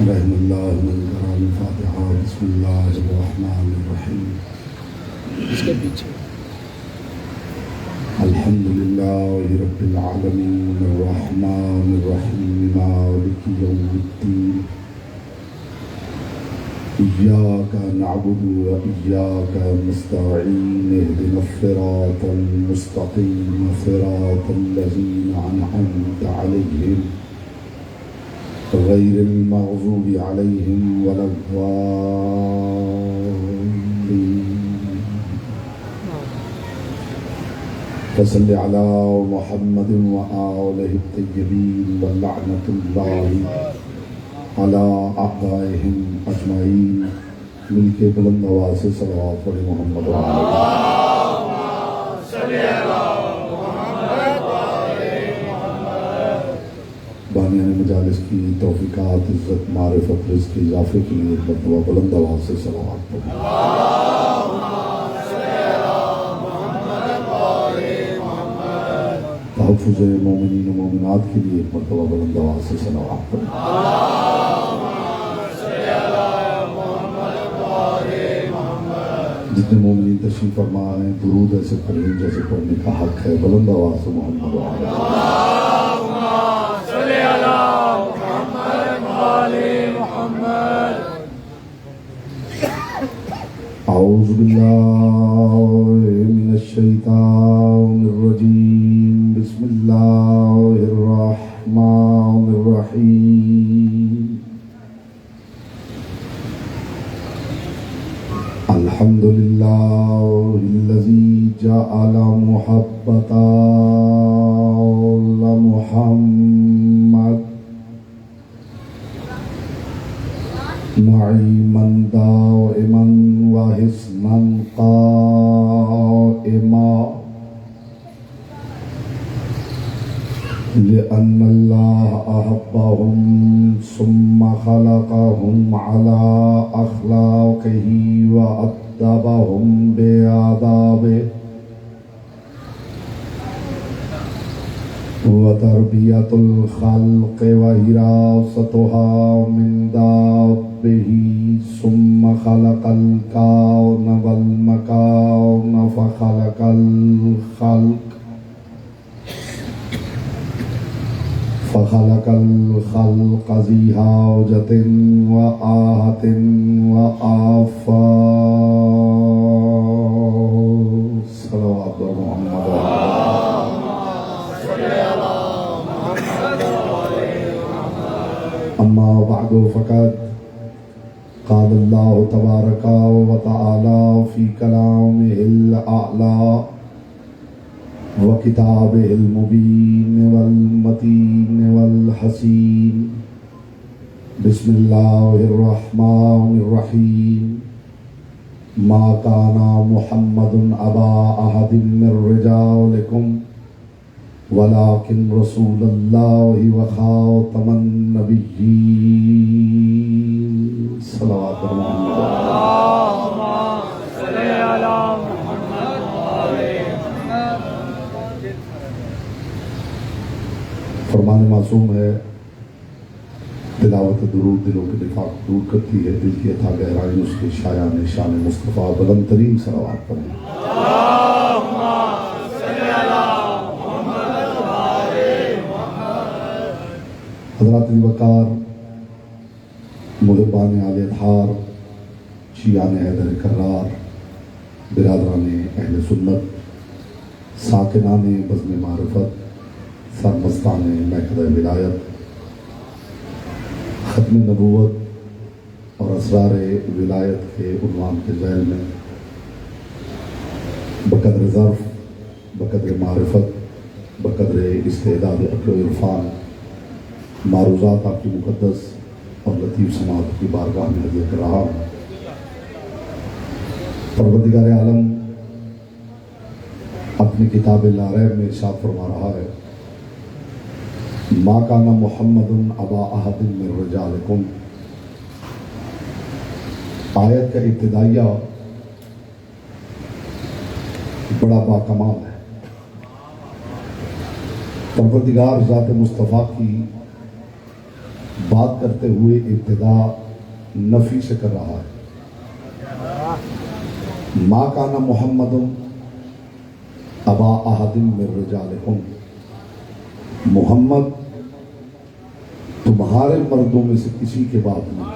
رحم اللہ من قرأ الفاتحہ بسم اللہ الرحمن الرحیم اس کے پیچھے الحمد للہ رب العالمین الرحمن الرحیم مالک یوم الدین ایاک نعبد و ایاک نستعین اهدنا الصراط المستقیم صراط الذین انعمت علیہم غیر المغضوب علیہم ولا الضالین فصل علی محمد وآلہ الطیبین ولعنۃ اللہ علی اعدائہم اجمعین. مل کے بلند آواز سے صلوات پڑھیں محمد بانیان مجالس کی توفیقات عزت معرفت رزق کے اضافے کے لیے مرتبہ بلند آواز سے صلوات پڑھیں. تحفظ مومنین و مومنات کے لیے مرتبہ بلند آواز سے صلوات پڑھیں. جتنے مومنین تشریف فرما ہیں درود ایسے پڑھیں جیسے پڑھنے کا حق ہے. بلند آواز سے محمد اعوذ باللہ من الشیطان الرجیم بسم اللہ الرحمن الرحیم. الحمد للہ الذی جعل محبت محمد نعیما دائما وحسنا قائما لأن اللہ أحبهم ثم خلقهم على أخلاقه وأدبهم بآدابه وتربية الخلق وحراستها من دابه ثم خلق الكون والمكان فخلق الخلق ذي حاجة وآهة وآفات. صلوات محمد اما بعد فقد قال اللہ تبارک وتعالی فی کلامہ الاعلی وکتابہ المبین والمتین والحسین. بسم اللہ الرحمن الرحیم. ما کان محمد ابا احد من رجالکم ولكن رسول اللہ وخاتم النبیین. صلوات محمد فرمان معصوم ہے. تلاوت درود دلوں کے نفاق دور کرتی ہے. دل کی اتھا گہرائی اس کے شایان شان مصطفیٰ بلند ترین صلوات پڑھیں. حضرات وقار محبان آل اطہار شیعان حیدر کرار برادران اہل سنت ساکنان بزم معرفت سرمستان محکمہ ولایت ختم نبوت اور اسرار ولایت کے عنوان کے ذیل میں بقدر ظرف بقدر معرفت، بقدر استعداد عقل و عرفان معروضات آپ کی مقدس اور لطیف سماعت کی بارگاہ میں حاضر کر رہا ہوں۔ پروردگار عالم اپنی کتاب لا ریب میں ارشاد فرما رہا ہے، ما کان محمد ابا احد من رجالکم۔ آیت کا ابتدائیہ بڑا باکمال ہے۔ پروردگار ذات مصطفیٰ کی بات کرتے ہوئے ابتدا نفی سے کر رہا ہے۔ ما کان محمد ابا احد من رجالکم، محمد تمہارے مردوں میں سے کسی کے باپ نہیں۔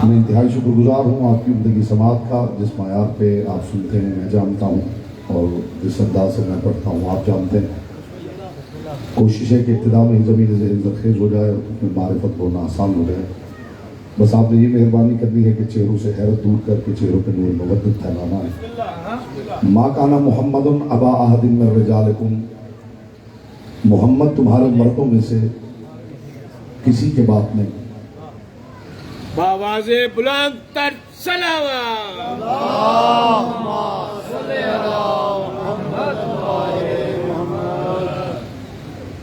میں انتہائی شکر گزار ہوں آپ کی زندگی سماعت کا، جس معیار پہ آپ سنتے ہیں میں جانتا ہوں، اور جس انداز سے میں پڑھتا ہوں آپ جانتے ہیں۔ کوشش ہے کہ ابتدا میں ہی زمین ذہن زرخیز ہو جائے اور اس میں معرفت بولنا آسان ہو جائے۔ بس آپ نے یہ مہربانی کرنی ہے کہ چہروں سے حیرت دور کر کے چہروں پہ نور مودت پھیلانا ہے۔ ما کان محمد ابا احد من رجالکم، محمد تمہارے مردوں میں سے کسی کے باپ نہیں۔ بآواز بلند تر صلوات۔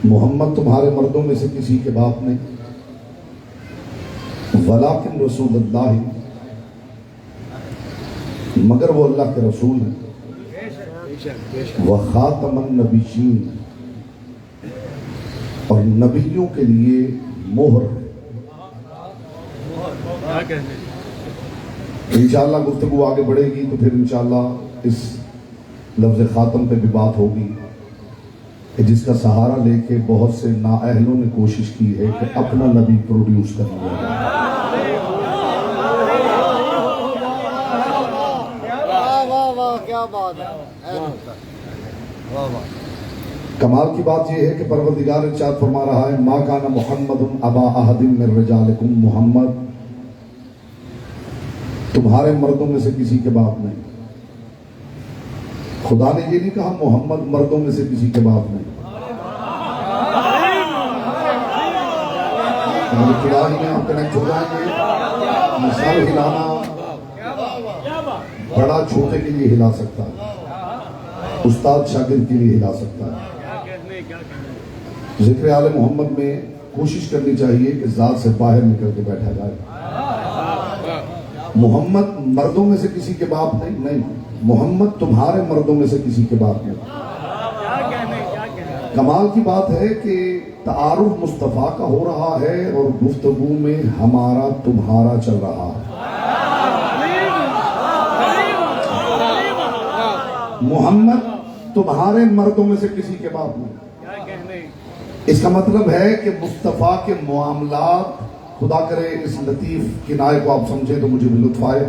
محمد تمہارے مردوں میں سے کسی کے باپ نہیں، ولیکن رسول اللہ، مگر وہ اللہ کے رسول ہیں، وخاتم النبیین، اور نبیوں کے لیے مہر ہے۔ انشاءاللہ گفتگو آگے بڑھے گی تو پھر انشاءاللہ اس لفظ خاتم پہ بھی بات ہوگی کہ جس کا سہارا لے کے بہت سے نااہلوں نے کوشش کی ہے کہ اپنا نبی پروڈیوس کر لیا جائے۔ کیا بات ہے، کمال کی بات یہ ہے کہ پروردگار ارشاد فرما رہا ہے، ما کان محمد ابا احد من رجالکم، محمد تمہارے مردوں میں سے کسی کے باپ نہیں۔ خدا نے یہ نہیں کہا محمد مردوں میں سے کسی کے باپ نہیں۔ خدا ہی میں آپ کنیکٹ ہو جائیں گے۔ مثال ہلانا بڑا چھوٹے کے لیے ہلا سکتا ہے، استاد شاگرد کے لیے ہلا سکتا ہے۔ ذکر آل محمد میں کوشش کرنی چاہیے کہ ذات سے باہر نکل کے بیٹھا جائے۔ محمد مردوں میں سے کسی کے باپ نہیں، محمد تمہارے مردوں میں سے کسی کے باپ نہیں۔ کمال کی بات ہے کہ تعارف مصطفیٰ کا ہو رہا ہے اور گفتگو میں ہمارا تمہارا چل رہا ہے۔ محمد تمہارے مردوں میں سے کسی کے باپ نہیں۔ اس کا مطلب ہے کہ مصطفیٰ کے معاملات، خدا کرے اس لطیف کنائے کو آپ سمجھیں تو مجھے بھی لطف آئے،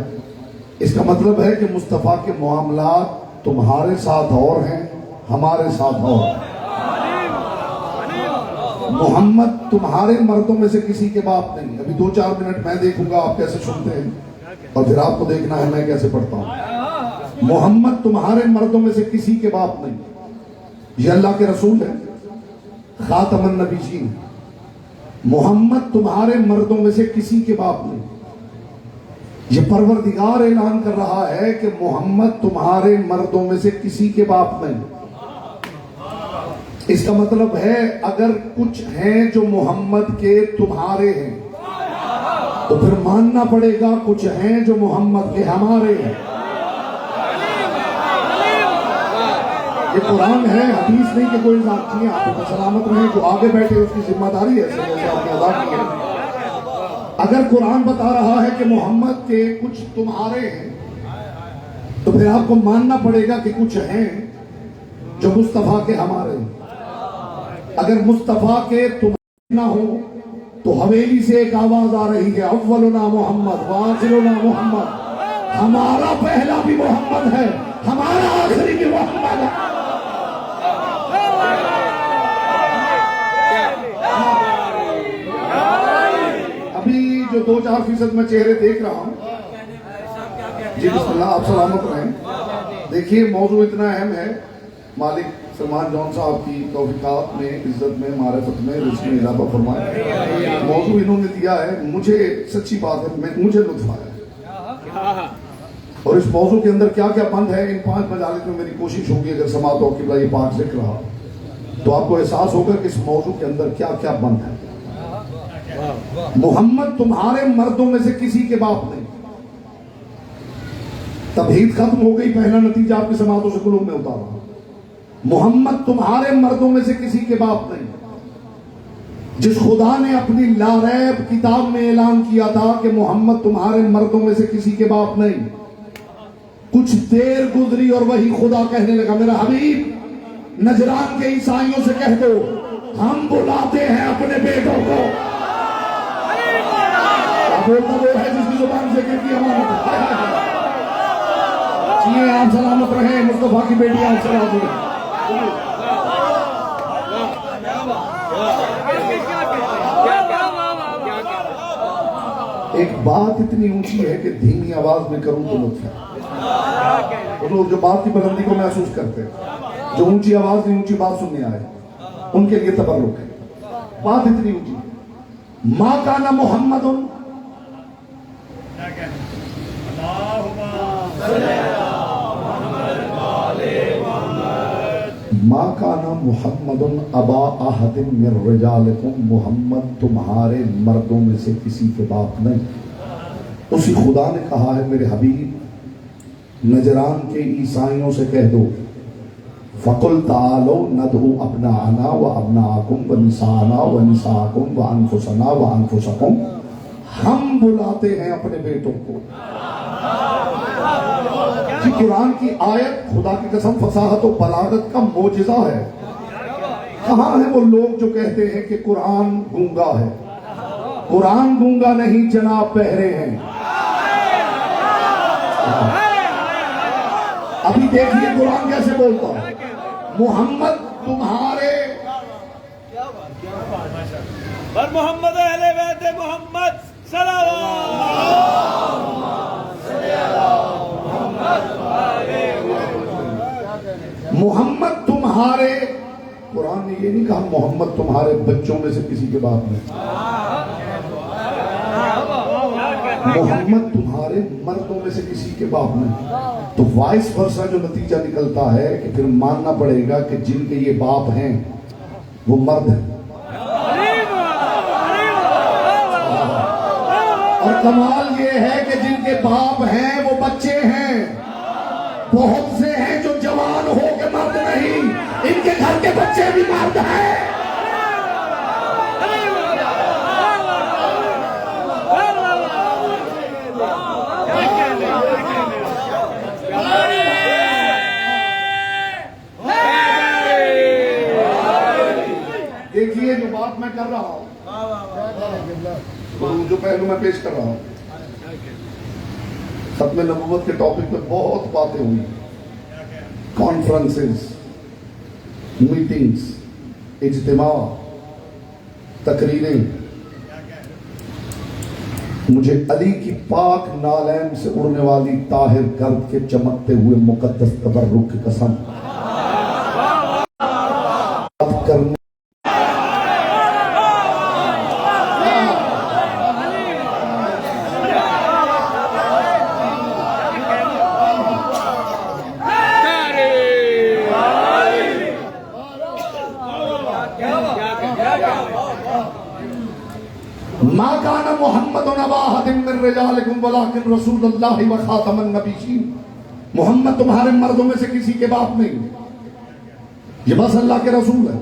اس کا مطلب ہے کہ مصطفیٰ کے معاملات تمہارے ساتھ اور ہیں، ہمارے ساتھ اور ہیں۔ محمد تمہارے مردوں میں سے کسی کے باپ نہیں۔ ابھی 2-4 منٹ میں دیکھوں گا آپ کیسے سنتے ہیں، اور پھر آپ کو دیکھنا ہے میں کیسے پڑھتا ہوں۔ محمد تمہارے مردوں میں سے کسی کے باپ نہیں، یہ اللہ کے رسول ہے، خاتم النبیین۔ محمد تمہارے مردوں میں سے کسی کے باپ نہیں۔ یہ پروردگار اعلان کر رہا ہے کہ محمد تمہارے مردوں میں سے کسی کے باپ نہیں۔ اس کا مطلب ہے اگر کچھ ہیں جو محمد کے تمہارے ہیں تو پھر ماننا پڑے گا کچھ ہیں جو محمد کے ہمارے ہیں۔ یہ قرآن ہے، حدیث نہیں کہ کوئی ذات نہیں۔ آپ کو سلامت رہیں، جو آگے بیٹھے اس کی ذمہ داری ہے جیسے آپ نے ادا کی ہے۔ اگر قرآن بتا رہا ہے کہ محمد کے کچھ تمہارے ہیں تو پھر آپ کو ماننا پڑے گا کہ کچھ ہیں جو مصطفیٰ کے ہمارے ہیں۔ اگر مصطفیٰ کے تمہارے نہ ہو تو حویلی سے ایک آواز آ رہی ہے، اولنا محمد وآخرنا محمد، ہمارا پہلا بھی محمد ہے، ہمارا آخری بھی محمد ہے۔ ابھی جو 2-4% میں چہرے دیکھ رہا ہوں، جی بسم اللہ، آپ سلامت رہیں۔ دیکھیے موضوع اتنا اہم ہے، مالک سلمان جون صاحب کی توفیقات میں، عزت میں، معرفت میں، رزق میں اضافہ فرمائے۔ موضوع انہوں نے دیا ہے، مجھے سچی بات ہے، مجھے لطف آیا، اور اس موضوع کے اندر کیا کیا بند ہے، ان 5 مجالس میں میری کوشش ہوگی اگر سماعت ہو قبلہ یہ پاک ذکر رہا تو آپ کو احساس ہوگا کہ اس موضوع کے اندر کیا کیا بند ہے۔ محمد تمہارے مردوں میں سے کسی کے باپ نہیں، توحید ختم ہو گئی، پہلا نتیجہ آپ کی سماعتوں سے قلوب میں اتارا۔ محمد تمہارے مردوں میں سے کسی کے باپ نہیں، جس خدا نے اپنی لاریب کتاب میں اعلان کیا تھا کہ محمد تمہارے مردوں میں سے کسی کے باپ نہیں، کچھ دیر گزری اور وہی خدا کہنے لگا میرا حبیب نجران کے عیسائیوں سے کہہ دو ہم بلاتے ہیں اپنے بیٹوں کو۔ بولتا وہ ہے جس کی زبان سے کی امانت ہے۔ جی آپ سلامت رہیں، مصطفیٰ کی بیٹی آپ سلامت رہیں۔ ایک بات اتنی اونچی ہے کہ دھیمی آواز میں کروں تو لطف ہے۔ لوگ جو بات کی بلندی کو محسوس کرتے ہیں، جو اونچی آواز نہیں اونچی بات سننے آئے، ان کے لیے تبرک ہے۔ بات اتنی اونچی ہے، ماں کانا محمد ماں کانا محمد ابا احد من رجالکم، محمد تمہارے مردوں میں سے کسی کے باپ نہیں۔ اسی خدا نے کہا ہے میرے حبیب نجران کے عیسائیوں سے کہہ دو فَقُلْ تَعَالَوْا نَدْعُ أَبْنَاءَنَا وَأَبْنَاءَكُمْ وَنِسَاءَنَا وَنِسَاءَكُمْ وَأَنفُسَنَا وَأَنفُسَكُمْ، ہم بلاتے ہیں اپنے بیٹوں کو۔ کہ قرآن کی آیت خدا کی قسم فصاحت و بلاغت کا معجزہ ہے۔ کہاں ہیں وہ لوگ جو کہتے ہیں کہ قرآن گونگا ہے؟ قرآن گونگا نہیں جناب، بہرے ہیں۔ ابھی دیکھیے قرآن کیسے بولتا ہے، محمد تمہارے اور محمد اہل بیت محمد محمد تمہارے، قرآن نے یہ نہیں کہا محمد تمہارے بچوں میں سے کسی کے باپ میں، محمد تمہارے مردوں میں سے کسی کے باپ میں۔ تو وائس ورسا جو نتیجہ نکلتا ہے کہ پھر ماننا پڑے گا کہ جن کے یہ باپ ہیں وہ مرد ہیں، اور کمال یہ ہے کہ جن کے باپ ہیں وہ بچے ہیں۔ بہت سے ہیں جو جوان ہو کے مرد نہیں، ان کے گھر کے بچے بھی مرد ہیں۔ دیکھیے جو بات میں کر رہا ہوں، جو پہلو میں پیش کر رہا ہوں، ختم نبوت کے ٹاپک پہ بہت باتیں ہوئی، کانفرنسز، میٹنگز، اجتماع، تقریریں۔ مجھے علی کی پاک نالین سے اڑنے والی طاہر گرد کے چمکتے ہوئے مقدس تبرک کی قسم کرنے ما کان محمد ابا احد من رجالکم ولکن رسول اللہ وخاتم النبیین، محمد تمہارے مردوں میں سے کسی کے باپ نہیں، یہ بس اللہ کے رسول ہے۔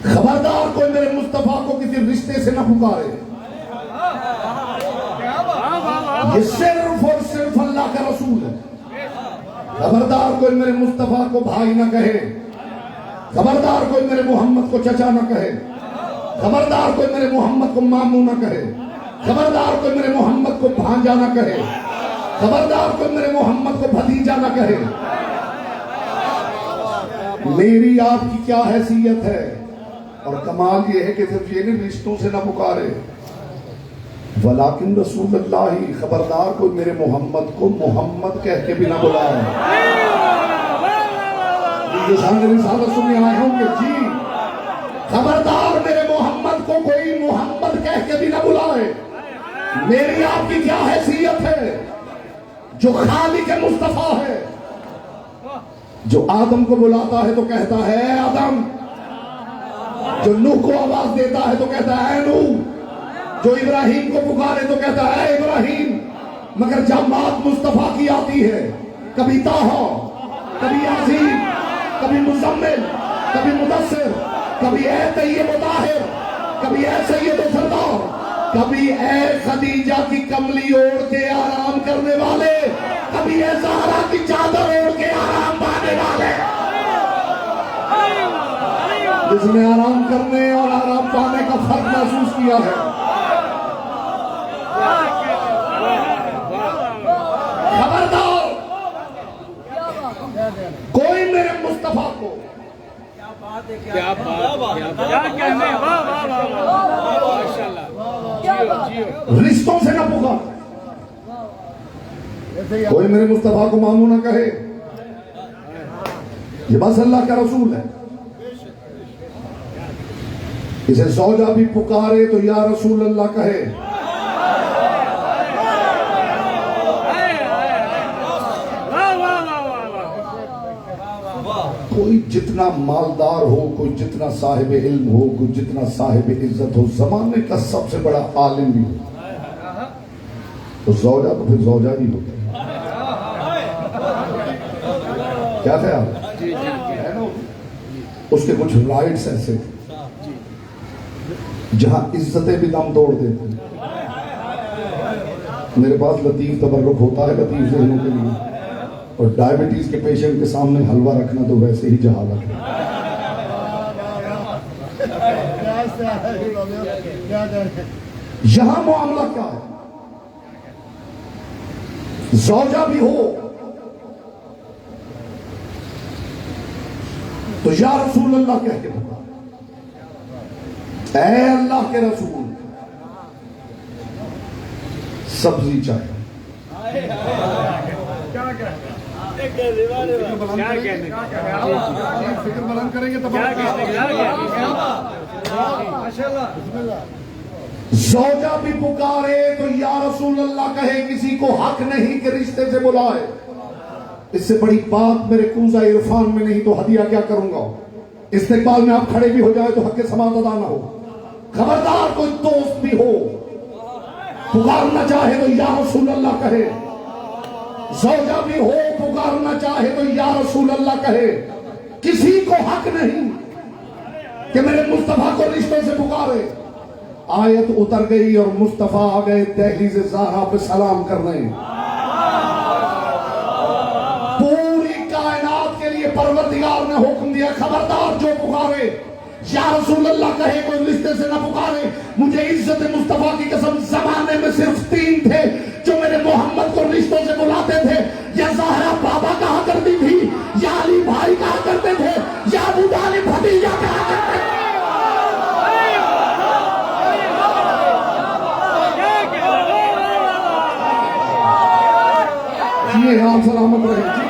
خبردار کوئی میرے مصطفیٰ کو کسی رشتے سے نہ پکارے، یہ صرف اور صرف اللہ کا رسول ہے۔ خبردار کوئی میرے مصطفیٰ کو بھائی نہ کہے، خبردار کوئی میرے محمد کو چچا نہ کہے، خبردار کوئی میرے محمد کو ماموں نہ کہے، خبردار کوئی میرے محمد کو بھانجا نہ کہے، خبردار کوئی میرے محمد کو بھتیجا نہ کہے۔ میری آپ کی کیا حیثیت ہے، اور کمال یہ ہے کہ صرف یہ نہیں رشتوں سے نہ پکارے، ولیکن رسول اللہ، خبردار کوئی میرے محمد کو محمد کہہ کے بھی نہ بلائے۔ جو شان رسالت سننے آئے ہوں گے جی، خبردار میرے محمد کو کوئی محمد کہہ کے بھی نہ بلائے۔ میری آپ کی کیا حیثیت ہے جو خالق مصطفیٰ ہے، جو آدم کو بلاتا ہے تو کہتا ہے اے آدم، جو نوح کو آواز دیتا ہے تو کہتا ہے اے نوح، جو ابراہیم کو پکارے تو کہتا ہے اے ابراہیم۔ مگر جب بات مصطفیٰ کی آتی ہے، کبھی طٰہٰ، کبھی یاسین، کبھی مزمل، کبھی مدثر، کبھی اے طیب و طاہر، کبھی اے سید و سردار، کبھی اے خدیجہ کی کملی اوڑھ کے آرام کرنے والے، کبھی اے زہرا کی چادر اوڑھ کے آرام پانے والے۔ جس نے آرام کرنے اور آرام پانے کا فرق محسوس کیا ہے، خبردار کوئی میرے مصطفیٰ کو کیا بات، کیا کہنے، واہ واہ واہ واہ، ماشاءاللہ، رشتوں سے نہ پکار، کوئی میرے مصطفیٰ کو ماموں نہ کہے، یہ بس اللہ کا رسول ہے۔ اسے زوجہ بھی پکارے تو یا رسول اللہ کہے۔ کوئی جتنا مالدار ہو، کوئی جتنا صاحب علم ہو، کوئی جتنا صاحب عزت ہو، زمانے کا سب سے بڑا عالم بھی ہو، تو زوجہ تو پھر زوجہ ہی ہوتا ہے۔ کیا خیال ہے نا؟ اس کے کچھ رائٹس ایسے تھے جہاں عزتیں بھی دم توڑ دیتے۔ میرے پاس لطیف تبرک ہوتا ہے لطیف ذہنوں کے لیے، اور ڈائبٹیز کے پیشنٹ کے سامنے حلوہ رکھنا تو ویسے ہی جہالت ہے۔ یہاں معاملہ کیا ہے؟ زوجہ بھی ہو تو یا رسول اللہ کہہ کے بتا، اے اللہ کے رسول، سبزی چاہیے۔ فکر بلند کریں گے تو زوجہ بھی پکارے تو یا رسول اللہ کہے، کسی کو حق نہیں کہ رشتے سے بلائے۔ اس سے بڑی بات میرے کوزہ عرفان میں نہیں تو ہدیہ کیا کروں گا؟ استقبال میں آپ کھڑے بھی ہو جائے تو حق سماعت ادا نہ ہو۔ خبردار کوئی دوست بھی ہو پکارنا چاہے تو یا رسول اللہ کہے، زوجہ بھی ہو پکارنا چاہے تو یا رسول اللہ کہے۔ کسی کو حق نہیں کہ میرے مصطفیٰ کو رشتوں سے پکارے۔ آیت اتر گئی اور مصطفیٰ آ گئے دہلیز زہرا پہ سلام کرنے۔ پوری کائنات کے لیے پروردگار نے حکم دیا، خبردار جو پکارے یا رسول اللہ کہے، کوئی رشتے سے نہ پکارے۔ مجھے عزت مصطفیٰ کی قسم، زمانے میں صرف 3 تھے جو میرے محمد کو رشتوں سے بلاتے تھے، یا زہرا بابا کہا کرتی تھی، یا علی بھائی کہا کرتے تھے، یا ابو طالب بھتیجا کہا کرتے تھے۔ جی آپ سلامت رہے جی۔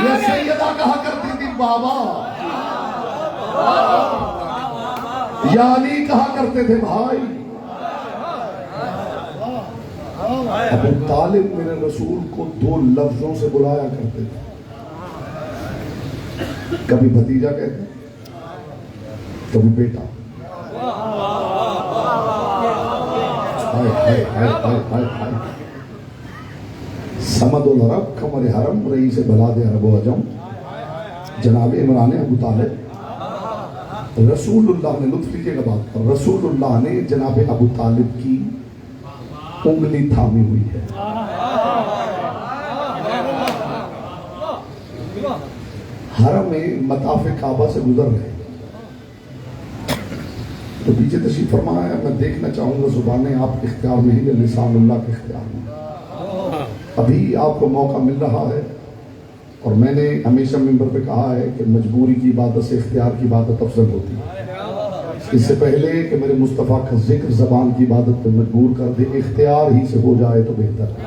یہ سیدہ کہا کرتی تھی بابا، یا علی کہا کرتے تھے بھائی۔ ابو طالب میرے رسول کو 2 لفظوں سے بلایا کرتے تھے، کبھی بھتیجا کہتے، کبھی بیٹا۔ سمد العرب قمر حرم رئیس بلاد عرب و عجم جناب عمران ابو طالب، رسول اللہ نے، لطف لیجیے گا بات پر، رسول اللہ نے جناب ابو طالب کی انگلی تھامی ہوئی ہے۔ حرم میں مطاف کعبہ سے گزر رہے تو پیچھے تشریف فرمایا ہے، میں دیکھنا چاہوں گا زبانیں آپ کے اختیار میں ہی یا لسان اللہ کے اختیار میں۔ ابھی آپ کو موقع مل رہا ہے، اور میں نے ہمیشہ منبر پہ کہا ہے کہ مجبوری کی عبادت سے اختیار کی عبادت افضل ہوتی ہے۔ اس سے پہلے کہ میرے مصطفیٰ کا ذکر زبان کی عبادت پہ مجبور کر دے، اختیار ہی سے ہو جائے تو بہتر ہے۔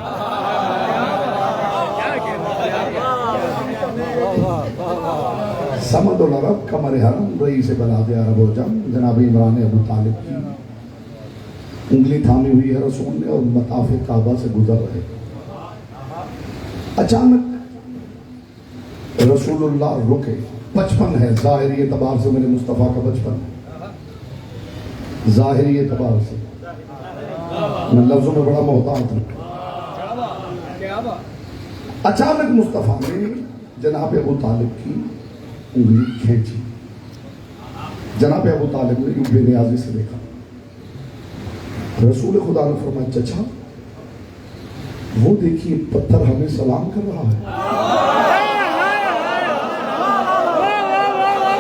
سمد العرب قمر حرم رئیس بلاد عرب و جم جناب عمران ابو طالب کی انگلی تھامی ہوئی ہے رسول نے اور مطاف کعبہ سے گزر رہے، اچانک رسول اللہ رکے۔ بچپن ہے، ظاہری اعتبار سے میرے مصطفیٰ کا بچپن ہے، ظاہری اعتبار سے میں لفظوں میں بڑا محتاط ہوں۔ اچانک مصطفیٰ نے جناب ابو طالب کی انگلی کھینچی۔ جناب ابو طالب نے یوں بے نیازی سے دیکھا۔ رسول خدا نے فرمایا چچا وہ دیکھیے پتھر ہمیں سلام کر رہا ہے۔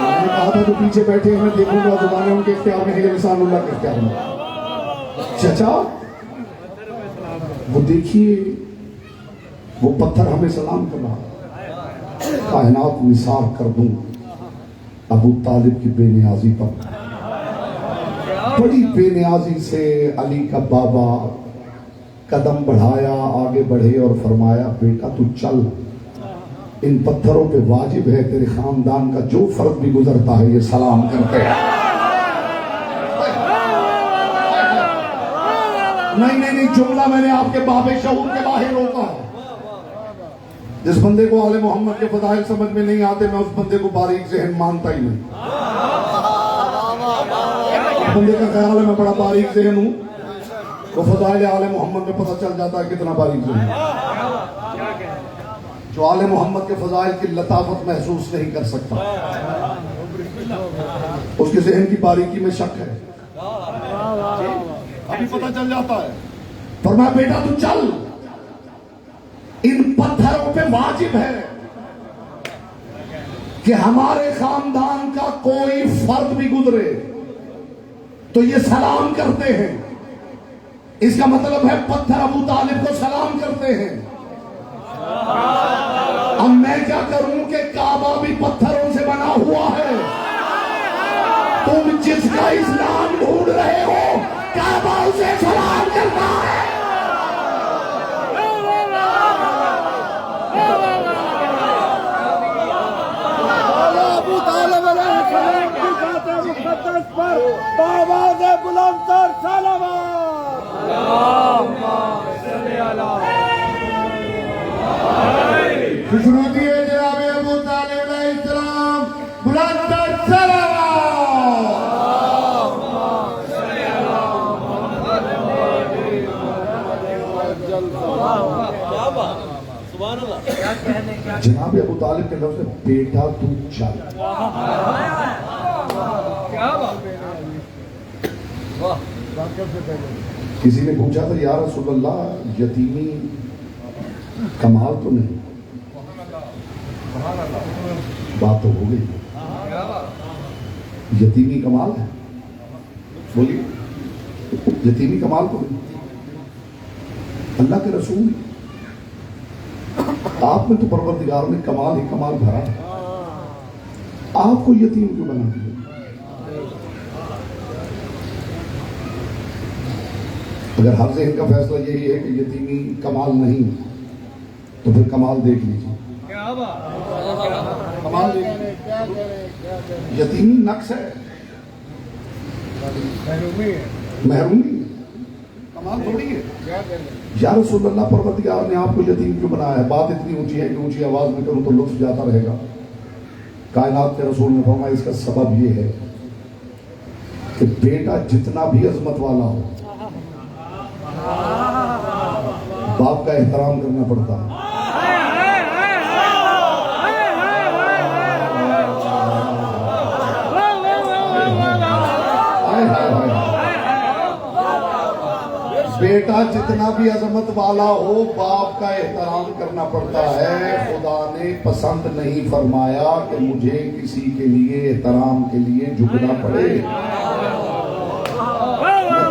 میں نے کہا تھا جو پیچھے بیٹھے ہیں میں دیکھوں گا زمانے ان کے اختیار میں ہے یا لسان اللہ کے اختیار میں۔ چچا وہ دیکھیے وہ پتھر ہمیں سلام کر رہا ہے، کائنات نثار کر دوں ابو طالب کی بے نیازی پر۔ بڑی بے نیازی سے علی کا بابا قدم بڑھایا، آگے بڑھے اور فرمایا بیٹا تو چل، ان پتھروں پہ واجب ہے تیرے خاندان کا جو فرد بھی گزرتا ہے یہ سلام کرتے ہیں۔ نہیں جملہ میں نے آپ کے باب شعور کے باہر روکا ہے۔ جس بندے کو آل محمد کے فضائل سمجھ میں نہیں آتے میں اس بندے کو باریک ذہن مانتا ہی نہیں۔ بندے کا خیال ہے میں بڑا باریک ذہن ہوں، وہ فضائل آل محمد میں پتہ چل جاتا ہے کتنا باریک ذہن ہے۔ جو آل محمد کے فضائل کی لطافت محسوس نہیں کر سکتا اس کے ذہن کی باریکی میں شک ہے، ابھی پتہ چل جاتا ہے۔ فرمایا بیٹا تو چل، ان پتھروں پہ واجب ہے کہ ہمارے خاندان کا کوئی فرد بھی گزرے تو یہ سلام کرتے ہیں۔ اس کا مطلب ہے پتھر ابو طالب کو سلام کرتے ہیں۔ اب میں کیا کروں کہ کعبہ بھی پتھروں سے بنا ہوا ہے، تم جس کا اسلام ڈھونڈ رہے ہو کعبہ اسے سلام کرتا ہے۔ ابو طالب علیہ السلام کی ذات مقدس پر بآواز بلند تر صلوات۔ خوشنو دیے جناب ابو طالب علیہ السلام، بلند تر صلوات۔ جناب ابو طالب کے لفظ ہے بیٹا تو چل۔ کسی نے پوچھا تھا یا رسول اللہ یتیمی کمال تو نہیں؟ بات تو ہو گئی، یتیمی کمال ہے؟ بولیے یتیمی کمال تو نہیں؟ اللہ کے رسول آپ میں تو پروردگار نے کمال ہی کمال بھرا ہے، آپ کو یتیم کیوں بنا دیا؟ اگر ہر ذہن کا فیصلہ یہی ہے کہ یتیمی کمال نہیں تو پھر کمال دیکھ لیجیے، کمال دیکھ لیجیے۔ یتیمی نقص ہے، محرومی ہے، کمال تھوڑی ہے۔ یا رسول اللہ پروردگار نے آپ کو یتیم کیوں بنایا ہے؟ بات اتنی اونچی ہے کہ اونچی آواز میں کروں تو لطف جاتا رہے گا۔ کائنات کے رسول نے فرمایا اس کا سبب یہ ہے کہ بیٹا جتنا بھی عظمت والا ہو باپ کا احترام کرنا پڑتا ہے۔ بیٹا جتنا بھی عظمت والا ہو باپ کا احترام کرنا پڑتا ہے۔ خدا نے پسند نہیں فرمایا کہ مجھے کسی کے لیے احترام کے لیے جھکنا پڑے۔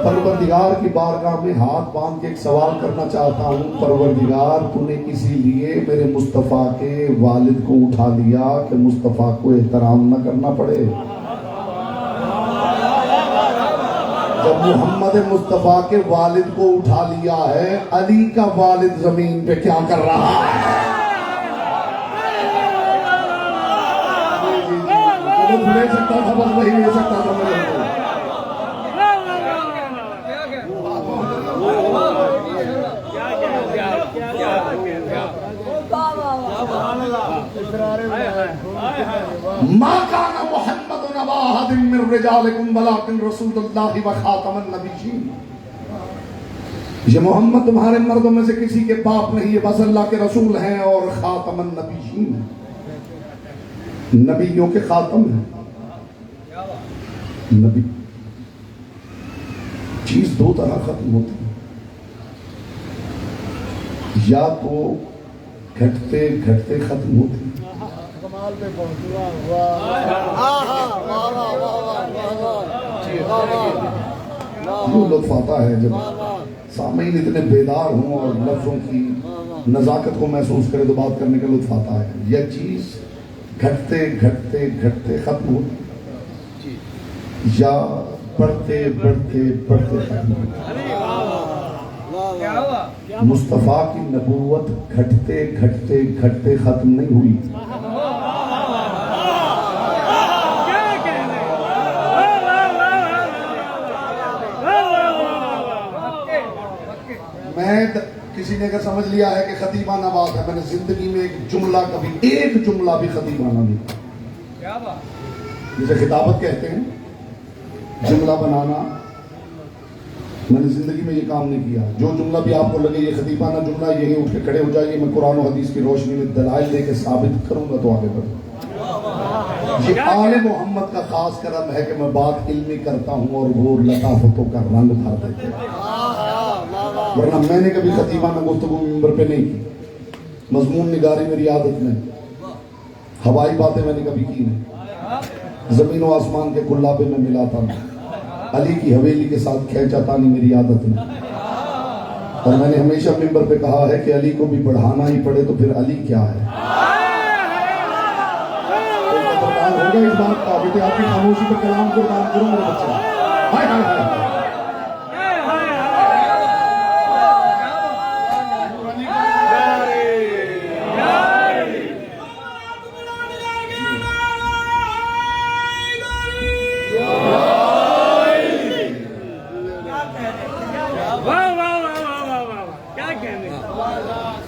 پروردگار کی بارگاہ میں ہاتھ باندھ کے ایک سوال کرنا چاہتا ہوں، پروردگار تو نے اسی لیے میرے مصطفیٰ کے والد کو اٹھا لیا کہ مصطفیٰ کو احترام نہ کرنا پڑے؟ جب محمد مصطفیٰ کے والد کو اٹھا لیا ہے، علی کا والد زمین پہ کیا کر رہا ہے؟ جو لے سکتا تھا بس وہی لے سکتا تھا میرے کو۔ ما كان محمد نبا أحد من رجالكم ولكن رسول الله وخاتم النبيين۔ یہ محمد تمہارے مردوں میں سے کسی کے باپ نہیں، یہ بس اللہ کے رسول ہیں اور خاتم النبیین، نبیوں کے خاتم ہیں۔ نبی چیز دو طرح ختم ہوتی ہے، یا تو گھٹتے گھٹتے ختم ہوتی ہے۔ یہ لطف آتا ہے جب سامعین اتنے بیدار ہوں اور لفظوں کی نزاکت کو محسوس کرے تو بات کرنے کا لطف آتا ہے۔ یہ چیز گھٹتے گھٹتے گھٹتے ختم ہوتی یا بڑھتے بڑھتے بڑھتے ختم ہوتی۔ مصطفیٰ کی نبوت گھٹتے گھٹتے گھٹتے ختم نہیں ہوئی، میں کسی نے اگر سمجھ لیا ہے کہ خطیبانہ بات ہے، میں نے زندگی میں ایک جملہ بھی خطیبانہ نہیں، جسے خطابت کہتے ہیں، جملہ بنانا، میں نے زندگی میں یہ کام نہیں کیا۔ جو جملہ بھی آپ کو لگے یہ خطیبانہ جملہ، یہی اٹھ کے کھڑے ہو جائیے، میں قرآن و حدیث کی روشنی میں دلائل دے کے ثابت کروں گا تو آگے بڑھوں۔ یہ آل محمد کا خاص کرم ہے کہ میں بات علمی کرتا ہوں اور وہ لطافتوں کا رنگ بھر دیتے ہیں، ورنہ میں نے کبھی خطیبانہ گفتگو ممبر پہ نہیں کی، مضمون نگاری میری عادت نہیں، ہوائی باتیں میں نے کبھی کی نہیں، زمین و آسمان کے کلابے میں ملاتا نہیں، علی کی حویلی کے ساتھ کھینچا تانی میری عادت نہیں، اور میں نے ہمیشہ ممبر پہ کہا ہے کہ علی کو بھی بڑھانا ہی پڑے تو پھر علی کیا ہے۔ ہوگا اس بات کا بیٹے آپ کی خاموشی پر کلام قربان کروں میرے بچے۔ ہائے ہائے ہائے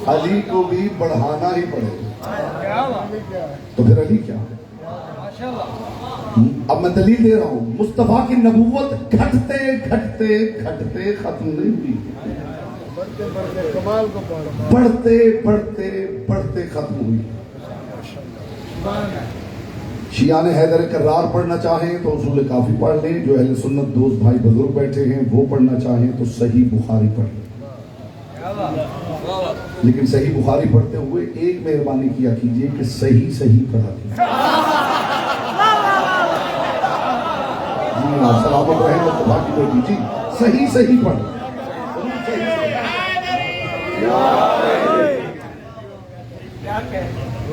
علی کو بھی بڑھانا ہی پڑے تو پھر علی کیا ہے؟ اب میں دلیل دے رہا ہوں، مصطفیٰ کی نبوت گھٹتے گھٹتے گھٹتے ختم نہیں ہوئی، بڑھتے بڑھتے بڑھتے ختم ہوئی۔ شیعان حیدر کرار پڑھنا چاہیں تو اصول کافی پڑھ لیں، جو اہل سنت دوست بھائی بزرگ بیٹھے ہیں وہ پڑھنا چاہیں تو صحیح بخاری پڑھ لیں، لیکن صحیح بخاری پڑھتے ہوئے ایک مہربانی کیا کیجئے کہ صحیح پڑھا کیجئے۔ سلامت رہے مصطفیٰ کی بیٹی جی، صحیح پڑھ۔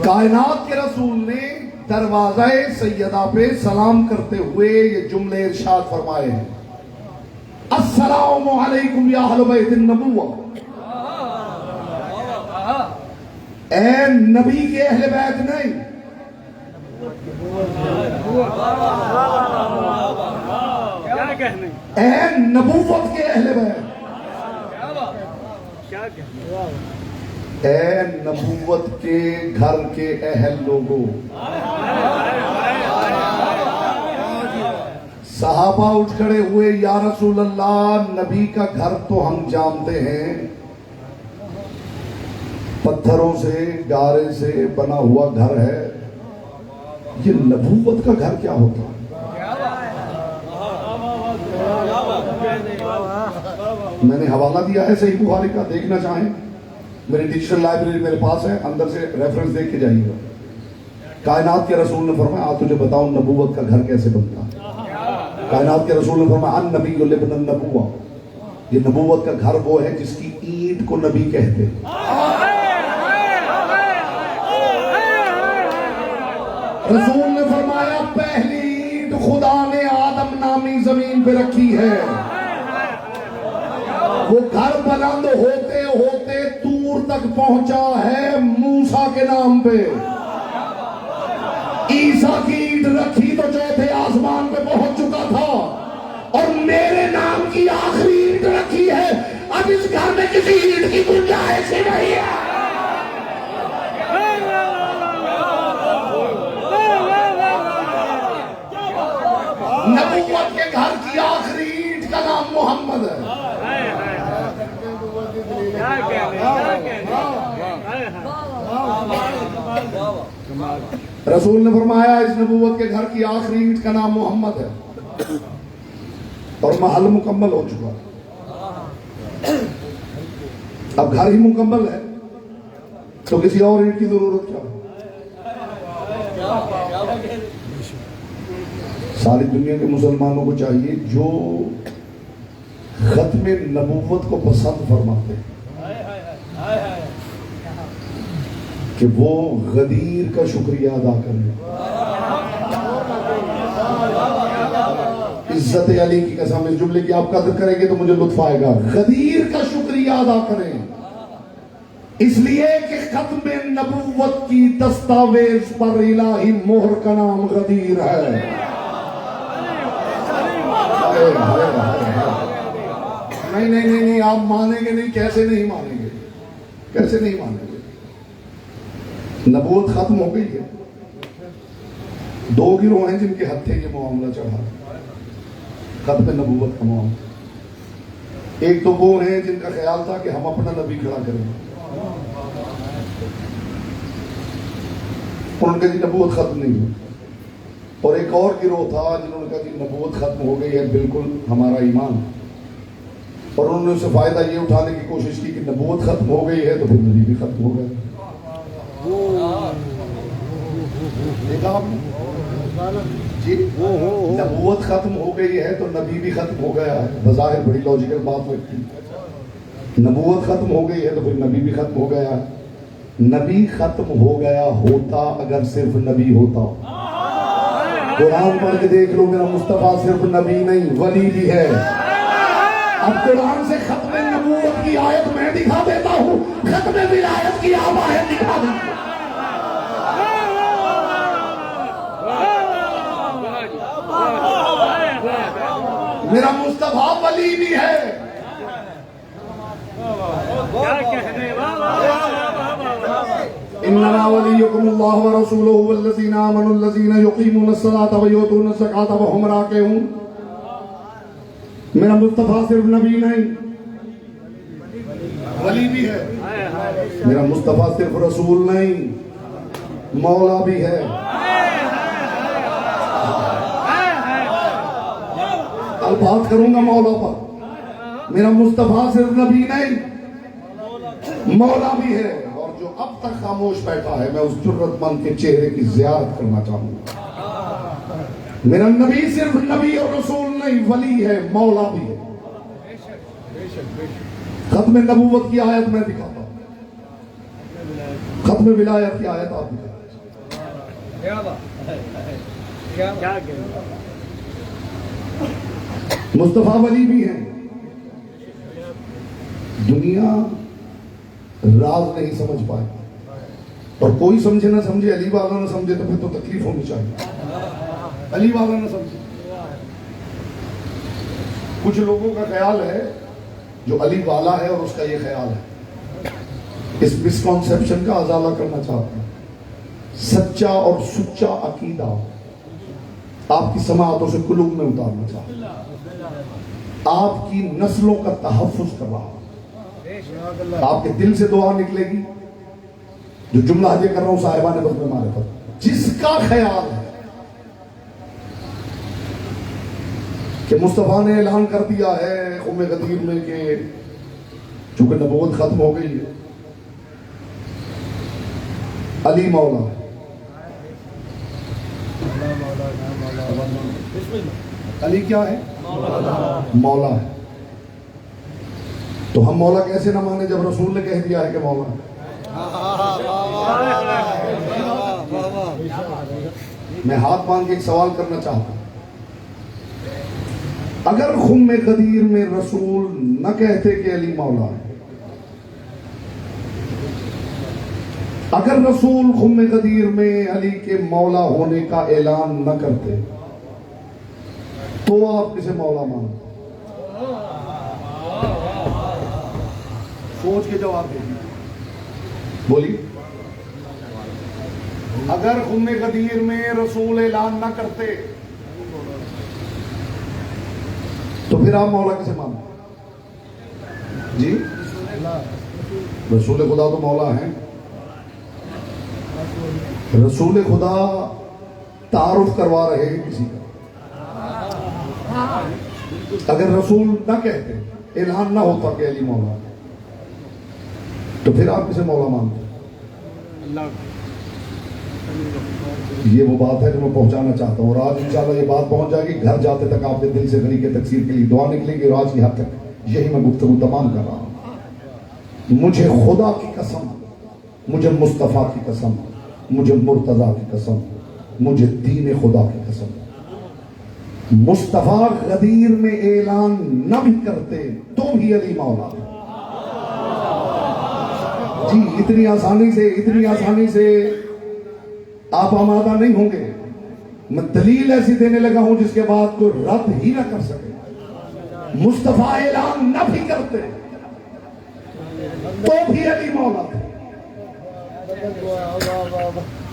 کائنات کے رسول نے دروازہ سیدہ پہ سلام کرتے ہوئے یہ جملے ارشاد فرمائے ہیں، السلام علیکم یا اہل بیت النبوہ، اے نبی کے اہل بیت نہیں، اے نبوت کے اہل بیت، اے نبوت کے گھر کے اہل لوگوں۔ صحابہ اٹھ کھڑے ہوئے، یا رسول اللہ نبی کا گھر تو ہم جانتے ہیں، پتھروں سے گارے سے بنا ہوا گھر ہے، یہ نبوت کا گھر کیا ہوتا ہے؟ میں نے حوالہ دیا ہے صحیح بخاری کا، دیکھنا چاہیں میری ڈیجیٹل لائبریری میرے پاس ہے، اندر سے ریفرنس دیکھ کے جائیے گا۔ کائنات کے رسول نے فرمایا آ تجھے بتاؤں نبوت کا گھر کیسے بنتا ہے۔ کائنات کے رسول نے فرمایا ان نبی لبن النبوہ، یہ نبوت کا گھر وہ ہے جس کی اینٹ کو نبی کہتے۔ رسول نے فرمایا پہلی اینٹ خدا نے آدم نامی زمین پہ رکھی ہے، وہ گھر بلند ہوتے ہوتے دور تک پہنچا ہے موسیٰ کے نام پہ. عیسیٰ کی اینٹ رکھی تو چوتھے آسمان پہ پہنچ چکا تھا, اور میرے نام کی آخری اینٹ رکھی ہے. اب اس گھر میں کسی اینٹ کی گنجائش ہی نہیں ہے. نبوت کے گھر کی آخری اینٹ کا نام محمد ہے. رسول نے فرمایا اس نبوت کے گھر کی آخری اینٹ کا نام محمد ہے, اور محل مکمل ہو چکا. اب گھر ہی مکمل ہے تو کسی اور اینٹ کی ضرورت کیا؟ ساری دنیا کے مسلمانوں کو چاہیے جو ختم نبوت کو پسند فرماتے ہیں کہ وہ غدیر کا شکریہ ادا کریں. عزت علی کی قسم, اس جملے کی آپ قدر کریں گے تو مجھے لطف آئے گا. غدیر کا شکریہ ادا کریں, اس لیے کہ ختم نبوت کی دستاویز پر الہی مہر کا نام غدیر ہے. نہیں نہیں نہیں نہیں, آپ مانیں گے نہیں. کیسے نہیں مانیں گے, کیسے نہیں مانیں گے؟ نبوت ختم ہو گئی ہے. دو گروہ ہیں جن کے ہتھے یہ معاملہ چڑھا, ختم نبوت کا معاملہ. ایک تو وہ ہیں جن کا خیال تھا کہ ہم اپنا نبی کھڑا کریں گے, ان کا جی نبوت ختم نہیں ہوئی. اور ایک اور گروہ تھا جنہوں نے کہا کہ نبوت ختم ہو گئی ہے, بالکل ہمارا ایمان. اور انہوں نے اس سے فائدہ یہ اٹھانے کی کوشش کی کہ نبوت ختم ہو گئی ہے تو پھر نبی بھی ختم ہو گئے. دیکھا آپ نے جی, نبوت ختم ہو گئی ہے تو نبی بھی ختم ہو گیا ہے. بظاہر بڑی لاجیکل بات لگتی ہے. نبوت ختم ہو گئی ہے تو پھر نبی بھی ختم ہو گیا ہے. نبی ختم ہو گیا ہوتا اگر صرف نبی ہوتا. قرآن پڑھ کے دیکھ لو, میرا مصطفیٰ صرف نبی نہیں ولی بھی ہے. اب قرآن سے ختم نبوت کی آیت میں دکھا دیتا ہوں, ختم ولایت کی آپ آیت دکھا دیں. میرا مصطفیٰ ولی بھی ہے. انما ولیکم اللہ ورسولہ والذین آمنوا الذین یقیمون الصلاۃ ویؤتون الزکاۃ وہم راکعون. میرا مصطفیٰ صرف نبی نہیں ولی بھی ہے. میرا مصطفیٰ صرف رسول نہیں مولا بھی ہے. کل بات کروں گا مولا پر. میرا مصطفیٰ صرف نبی نہیں مولا بھی ہے. اور جو اب تک خاموش بیٹھا ہے, میں اس جرت مند کے چہرے کی زیارت کرنا چاہوں گا. میرا نبی صرف نبی اور رسول نہیں ولی ہے مولا بھی ہے. ختم نبوت کی آیت میں دکھاتا ہوں, ختم ولایت کی آیت آپ دکھاتا. مصطفیٰ ولی بھی ہیں. دنیا راز نہیں سمجھ پائے, اور کوئی سمجھے نہ سمجھے, علی والا نہ سمجھے تو پھر تو تکلیف ہونی چاہیے. علی والا نہ سمجھے. کچھ لوگوں کا خیال ہے جو علی والا ہے اور اس کا یہ خیال ہے, اس مسکنسیپشن کا ازالہ کرنا چاہتا ہوں. سچا اور سچا عقیدہ آپ کی سماعتوں سے قلوب میں اتارنا چاہتا ہوں. آپ کی نسلوں کا تحفظ کر رہا ہوں. آپ کے دل سے دعا نکلے گی. جو جملہ یہ کر رہا ہوں صاحبان بس میں مارے پر, جس کا خیال ہے کہ مصطفیٰ نے اعلان کر دیا ہے قوم غدیر میں کہ چونکہ نبوت ختم ہو گئی ہے, علی مولا ہے. علی کیا ہے؟ مولا ہے. تو ہم مولا کیسے نہ مانے جب رسول نے کہہ دیا ہے کہ مولا ہے. میں ہاتھ باندھ کے ایک سوال کرنا چاہتا ہوں. اگر خم غدیر میں رسول نہ کہتے کہ علی مولا ہے، اگر رسول خم غدیر میں علی کے مولا ہونے کا اعلان نہ کرتے تو آپ کسے مولا مانتے؟ سوچ کے جواب دیجیے، بولیے۔ اگر خم غدیر میں رسول اعلان نہ کرتے تو پھر آپ مولا کسے مانتے؟ جی، رسول خدا تو مولا ہیں۔ رسول خدا تعارف کروا رہے ہیں کسی کا، اگر رسول نہ کہتے، اعلان نہ ہوتا کہ علی مولا، تو پھر آپ کسے مولا مانتے؟ یہ وہ بات ہے جو میں پہنچانا چاہتا ہوں، اور آج انشاءاللہ یہ بات پہنچ جائے گی، گھر جاتے تک آپ کے دل سے غنی کے تکثیر کے لیے دعا نکلے گی، اور آج کی حد تک یہی میں گفتگو تمام کر رہا ہوں۔ مجھے خدا کی قسم، مجھے مصطفیٰ کی قسم، مجھے مرتضیٰ کی قسم، مجھے دین خدا کی قسم، مصطفیٰ غدیر میں اعلان نہ بھی کرتے تو بھی علی مولا۔ جی، اتنی آسانی سے آپ آمادہ نہیں ہوں گے۔ میں دلیل ایسی دینے لگا ہوں جس کے بعد کوئی رد ہی نہ کر سکے۔ مصطفیٰ اعلان نہ بھی کرتے تو بھی علی مولا تھے،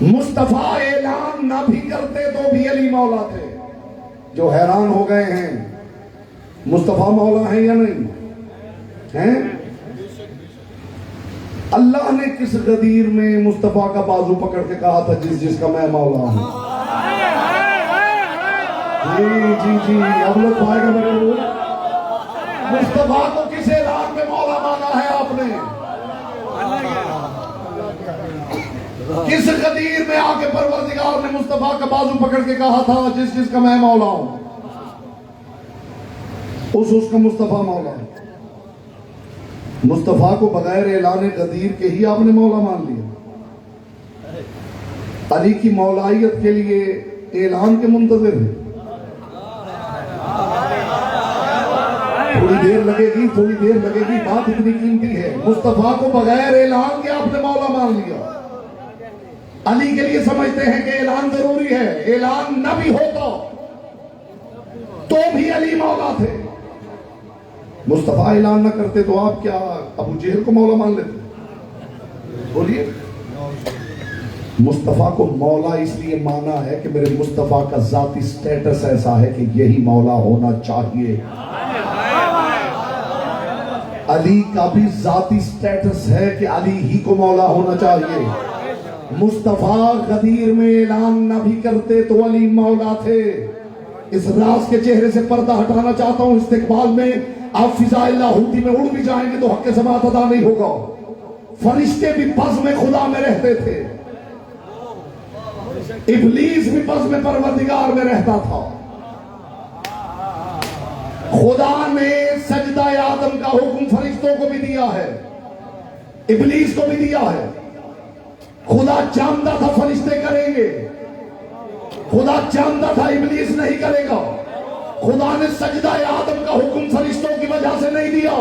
مصطفیٰ اعلان نہ بھی کرتے تو بھی علی مولا تھے۔ جو حیران ہو گئے ہیں مصطفیٰ مولا ہیں یا نہیں ہیں؟ اللہ نے کس غدیر میں مصطفیٰ کا بازو پکڑ کے کہا تھا جس کا میں مولا ہوں؟ جی اب لوگ پائے گا میرے لوگ، مصطفیٰ کو کس اعلان میں مولا مانا ہے آپ نے؟ کس غدیر میں آ کے پروردگار نے مصطفیٰ کا بازو پکڑ کے کہا تھا جس کا میں مولا ہوں؟ اس کا مصطفیٰ مولا ہے۔ مصطفیٰ کو بغیر اعلان غدیر کے ہی آپ نے مولا مان لیا۔ علی کی مولائیت کے لیے اعلان کے منتظر ہیں۔ تھوڑی دیر لگے گی، بات اتنی قیمتی ہے۔ مصطفیٰ کو بغیر اعلان کے آپ نے مولا مان لیا۔ علی کے لیے سمجھتے ہیں کہ اعلان ضروری ہے، اعلان نہ بھی ہوتا تو بھی علی مولا تھے۔ مصطفیٰ اعلان نہ کرتے تو آپ کیا ابو جہل کو مولا مان لیتے؟ بولیے۔ مصطفیٰ کو مولا اس لیے مانا ہے کہ میرے مصطفیٰ کا ذاتی سٹیٹس ایسا ہے کہ یہی مولا ہونا چاہیے۔ علی کا بھی ذاتی سٹیٹس ہے کہ علی ہی کو مولا ہونا چاہیے۔ مصطفیٰ غدیر میں اعلان نہ بھی کرتے تو علی مولا تھے۔ اس راز کے چہرے سے پردہ ہٹانا چاہتا ہوں۔ استقبال میں آپ فضائل لاہوتی میں اڑ بھی جائیں گے تو حق سماعت ادا نہیں ہوگا۔ فرشتے بھی بزم خدا میں رہتے تھے، ابلیس بھی بزم پروردگار میں رہتا تھا۔ خدا نے سجدہ آدم کا حکم فرشتوں کو بھی دیا ہے، ابلیس کو بھی دیا ہے۔ خدا جانتا تھا فرشتے کریں گے، خدا جانتا تھا ابلیس نہیں کرے گا۔ خدا نے سجدہ آدم کا حکم فرشتوں کی وجہ سے نہیں دیا،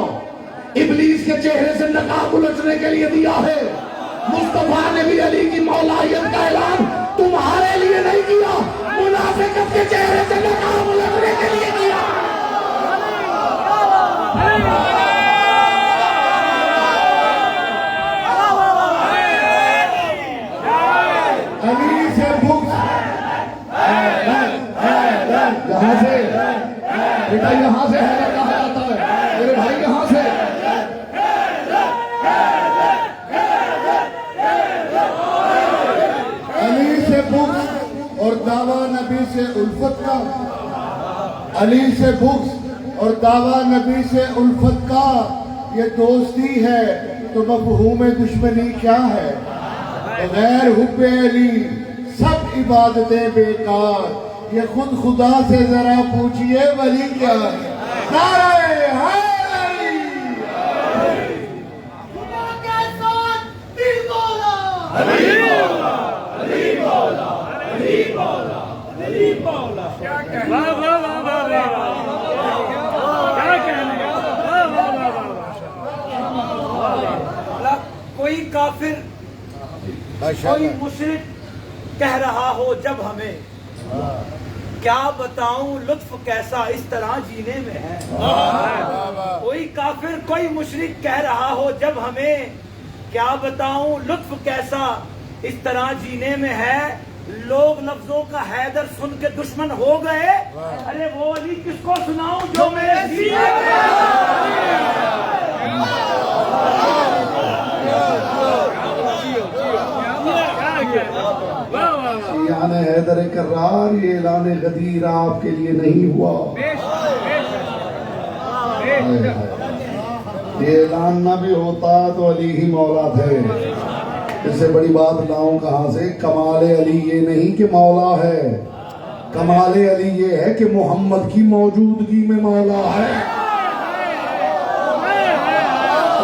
ابلیس کے چہرے سے نقاب الٹنے کے لیے دیا ہے۔ مصطفیٰ نے بھی علی کی مولائیت کا اعلان تمہارے لیے نہیں کیا، منافقت کے چہرے سے نقاب الٹنے کے لیے کیا۔ علی سے بغض یہاں سے بیٹا، یہاں سے ہے کہا جاتا ہے میرے بھائی، یہاں سے علی سے بغض اور دعویٰ نبی سے الفت کا، علی سے بغض اور دعویٰ نبی سے الفت کا یہ دوستی ہے تو مفہوم دشمنی کیا ہے؟ غیر حب علی سب عبادتیں بیکار، یہ خود خدا سے ذرا پوچھئے ولی کیا ہے؟ نعرہ حیدری! خدا کے ساتھ دل مولا! علی مولا! علی مولا! علی مولا! علی مولا! کیا کہنا؟ کوئی کافر کوئی مشرک کہہ رہا ہو جب ہمیں کیا بتاؤں لطف کیسا اس طرح جینے میں ہے. کوئی کافر کوئی مشرک کہہ رہا ہو جب ہمیں کیا بتاؤں لطف کیسا اس طرح جینے میں ہے. لوگ لفظوں کا حیدر سن کے دشمن ہو گئے. ارے وہ علی کس کو سناؤں جو میرے سینے میں یعنی حیدر کرار یہ اعلان غدیر آپ کے لیے نہیں ہوا. یہ اعلان نہ بھی ہوتا تو علی ہی مولا تھے. اس سے بڑی بات لاؤں کہاں سے. کمال علی یہ نہیں کہ مولا ہے, کمال علی یہ ہے کہ محمد کی موجودگی میں مولا ہے.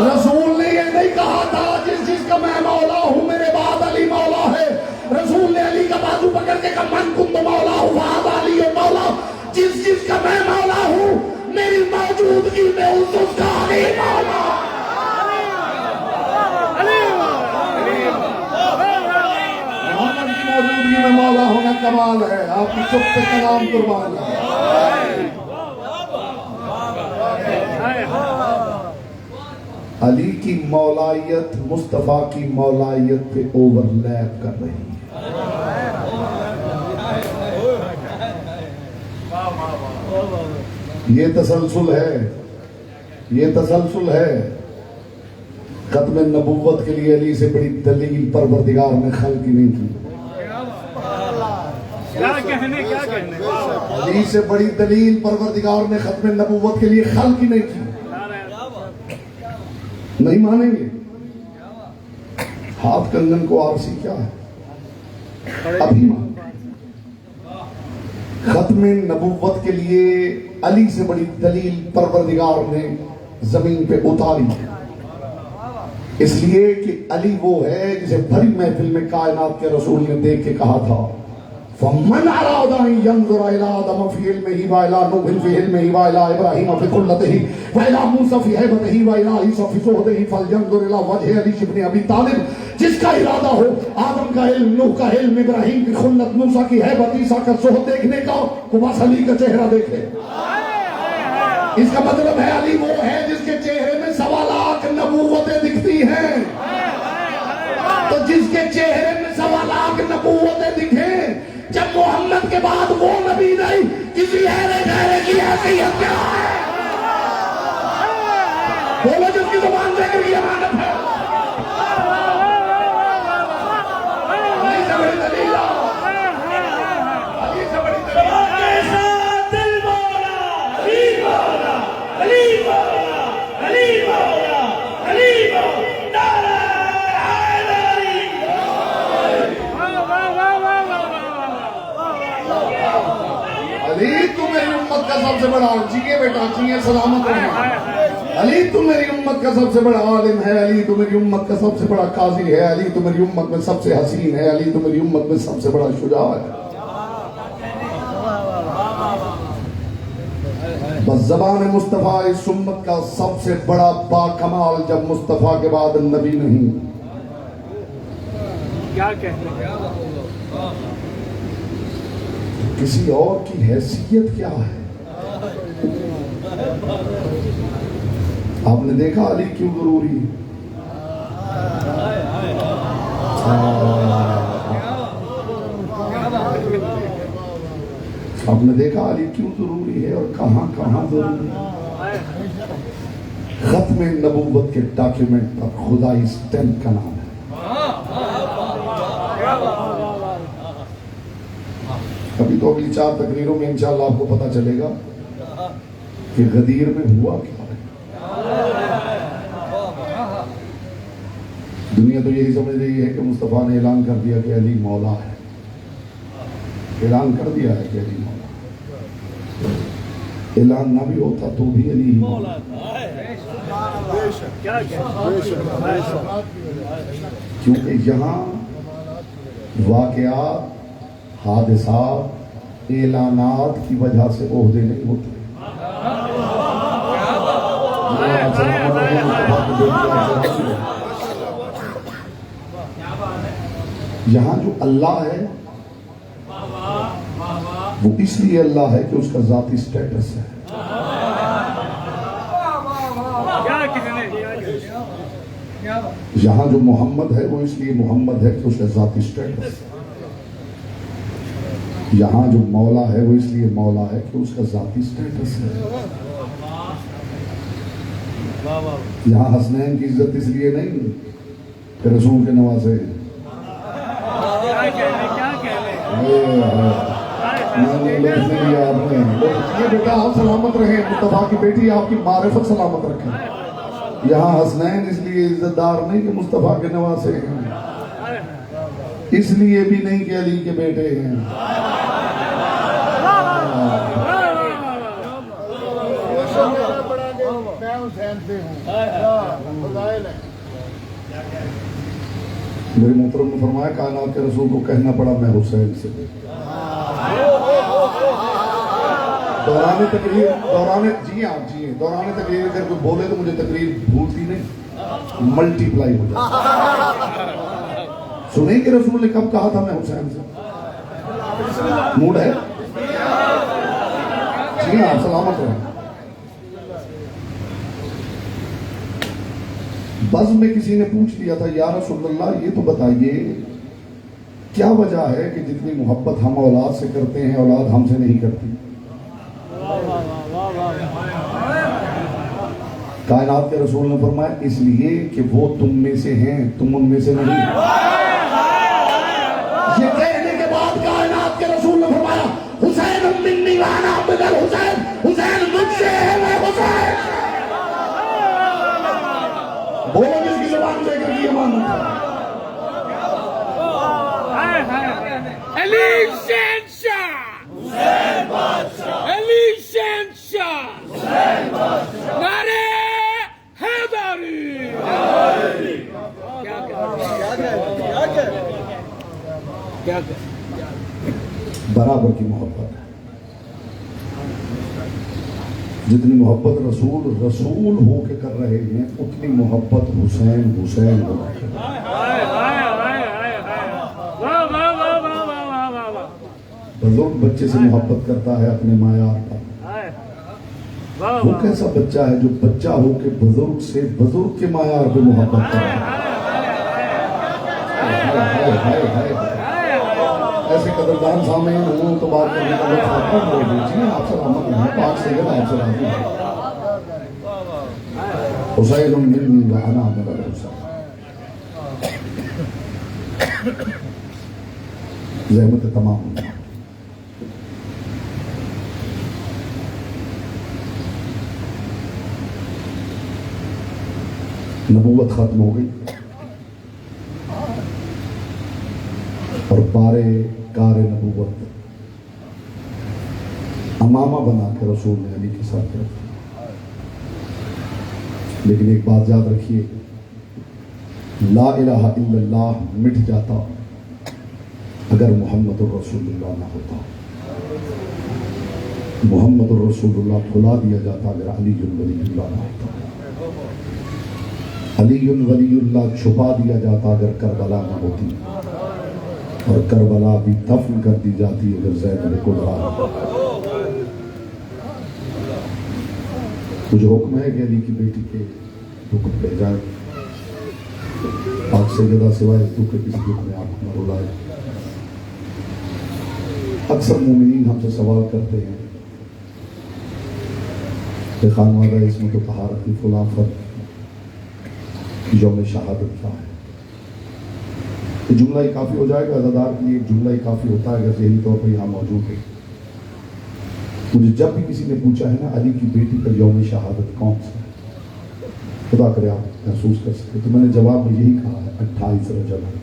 رسول نے یہ نہیں کہا تھا جس کا میں مولا ہوں میرے بعد علی مولا ہے. رسول نے علی کا بازو پکڑ کے کہا من کنت مولا ہوں بعد علی مولا. جس کا میں مولا ہوں میری موجودگی میں اس کا علی مولا. محمد کی موجودگی میں مولا ہونا کمال ہے. آپ کی چپ پہ کلام قربان ہے. علی کی مولائیت مصطفیٰ کی مولائیت پہ اوور لیپ کر رہی ہے. یہ تسلسل ہے, یہ تسلسل ہے. ختم نبوت کے لیے علی سے بڑی دلیل پروردگار نے خلق نہیں کی. علی سے بڑی دلیل پروردگار نے ختم نبوت کے لیے خلق ہی نہیں کی. نہیں مانیں گے. ہاتھ کنگن کو عارضی کیا ہے ابھی مان. ختم نبوت کے لیے علی سے بڑی دلیل پروردگار نے زمین پہ اتاری. اس لیے کہ علی وہ ہے جسے بھری محفل میں کائنات کے رسول نے دیکھ کے کہا تھا فَمَنْ أَرَادَ أَن يَنْظُرَ إِلَىٰ آدَمَ فِي عِلْمِهِ وَإِلَىٰ نُوحٍ فِي عِلْمِهِ وَإِلَىٰ إِبْرَاهِيمَ فِي خُلَّتِهِ وَإِلَىٰ مُوسَىٰ فِي هَيْبَتِهِ وَإِلَىٰ عِيسَىٰ فِي زُهْدِهِ فَلْيَنْظُرْ إِلَىٰ وَجْهِ عَلِيِّ بْنِ أَبِي طَالِبٍ. جس کا ارادہ ہو آدم کا علم, نوح کا علم, ابراہیم کی خلت, موسیٰ کی ہیبت, عیسیٰ کا زہد دیکھنے کا وہ بس علی کا چہرہ دیکھے. اس کا مطلب ہے علی وہ ہے جس کے چہرے میں 1.25 لاکھ نبوتیں دکھتی ہیں. تو جس کے چہرے میں 1.25 لاکھ نبوتیں دکھیں, جب محمد کے بعد وہ نبی نہیں کسی غیرے کی حیثیت کیا ہے؟ بولو جس کی زبان ذکر کی امانت ہے. علی سے بڑی دلیل, علی سے بڑی دلیل. کیسا دل مولا علی مولا علی مولا علی مولا علی مولا نعرہ حیدری. علی تو میری امت کا سب سے بڑا جیے بیٹا جیے سلامت رہے. علی تو میری امت کا سب سے بڑا عالم ہے. علی تو میری امت کا سب سے بڑا قاضی ہے. علی تو میری امت میں سب سے حسین ہے. علی تو میری امت میں سب سے بڑا شجاع ہے. بس زبان مصطفیٰ اس امت کا سب سے بڑا با کمال جب مصطفیٰ کے بعد نبی نہیں. کیا کہنے کسی اور کی حیثیت کیا ہے؟ آپ نے دیکھا علی کیوں ضروری ہے؟ آپ نے دیکھا علی کیوں ضروری ہے اور کہاں کہاں ضروری ہے؟ ختم نبوت کے ڈاکیومنٹ پر خدائی سٹیمپ کا نام ہے. ابھی تو اگلی 4 تقریروں میں انشاءاللہ آپ کو پتا چلے گا کہ غدیر میں ہوا کیا ہے. دنیا تو یہی سمجھ رہی ہے کہ مصطفیٰ نے اعلان کر دیا کہ علی مولا ہے. اعلان کر دیا ہے کہ علی مولا. اعلان نہ بھی ہوتا تو بھی علی ہی مولا. کیونکہ یہاں واقعات, حادثات, اعلانات کی وجہ سے عہدے نہیں ہوتے. یہاں جو اللہ ہے وہ اس لیے اللہ ہے کہ اس کا ذاتی سٹیٹس ہے. یہاں جو محمد ہے وہ اس لیے محمد ہے کہ اس کا ذاتی سٹیٹس ہے. یہاں جو مولا ہے وہ اس لیے مولا ہے کہ اس کا ذاتی سٹیٹس ہے. یہاں حسنین کی عزت اس لیے نہیں کہ رسول کے نواسے ہیں. یہ بیٹا آپ سلامت رہیں، مصطفیٰ کی بیٹی آپ کی معرفت سلامت رکھیں. یہاں حسنین اس لیے عزت دار نہیں کہ مصطفیٰ کے نواسے ہیں، اس لیے بھی نہیں کہ علی کے بیٹے ہیں. میرے محترم نے فرمایا کائنات کے رسول کو کہنا پڑا میں حسین سے. دوران تقریر دوران تقریر اگر کوئی بولے تو مجھے تقریر بھولتی نہیں، ملٹی پلائی ہو جاتی. سنیں کہ رسول نے کب کہا تھا میں حسین سے؟ موڈ ہے؟ جی ہاں، سلامت رہیں. بز میں کسی نے پوچھ لیا تھا یا رسول اللہ یہ تو بتائیے کیا وجہ ہے کہ جتنی محبت ہم اولاد سے کرتے ہیں اولاد ہم سے نہیں کرتی؟ کائنات کے رسول نے فرمایا اس لیے کہ وہ تم میں سے ہیں، تم ان میں سے نہیں. یہ کہنے کے بعد کائنات کے رسول نے فرمایا حسین منی وانا بدل حسین، حسین مجھ سے ہے میں حسین. بولو جس کی زبان سے کر یہ مانو. علی شہنشاہ، علی شہنشاہ، نعرے حیدری. برابر کی محبت ہے. جتنی محبت رسول ہو کے کر رہے ہیں اتنی محبت حسین ہو رہے ہیں. بزرگ بچے سے محبت کرتا ہے اپنے معیار پر. وہ کیسا بچہ ہے جو بچہ ہو کے بزرگ سے بزرگ کے معیار پہ محبت کر رہا ہے. ایسے قدردان سامعین ہوں تو بات کرنے کا لطف آتا ہے. جی آپ سلامت ہیں، پاک سید آپ سلامت ہیں. حسین منی وانا بدل حسین. زحمت تمام. نبوت ختم ہو گئی اور بارے کار نبوت امامہ بنا کے رسول نے علی کے ساتھ رکھا. لیکن ایک بات یاد رکھیے، لا الہ الا اللہ مٹ جاتا اگر محمد الرسول اللہ نہ ہوتا. محمد الرسول اللہ بھلا دیا جاتا اگر علی ولی اللہ نہ ہوتا. علی ولی اللہ چھپا دیا جاتا اگر کربلا نہ ہوتی. اور کربلا بھی دفن کر دی جاتی اگر زینب کبریٰ. مجھے حکم ہے کہ علی کی بیٹی کے دکھ پہ جائے. پاک سیدہ سوائے اس دکھ کے کسی دکھ میں آپ نہ رلائے. اکثر مومنین ہم سے سوال کرتے ہیں کہ خانوادہ عصمت و طہارت کی فلاں فرد یوم شہادت کیا ہے؟ یہ جملہ ہی کافی ہو جائے گا. عزادار کے لیے ایک جملہ ہی کافی ہوتا ہے اگر ذہنی طور پر یہاں موجود ہے. مجھے جب بھی کسی نے پوچھا ہے نا علی کی بیٹی کا یوم شہادت کون سا ہے، خدا کرے آپ محسوس کر سکتے، تو میں نے جواب میں یہی کہا ہے 28 رجب ہے.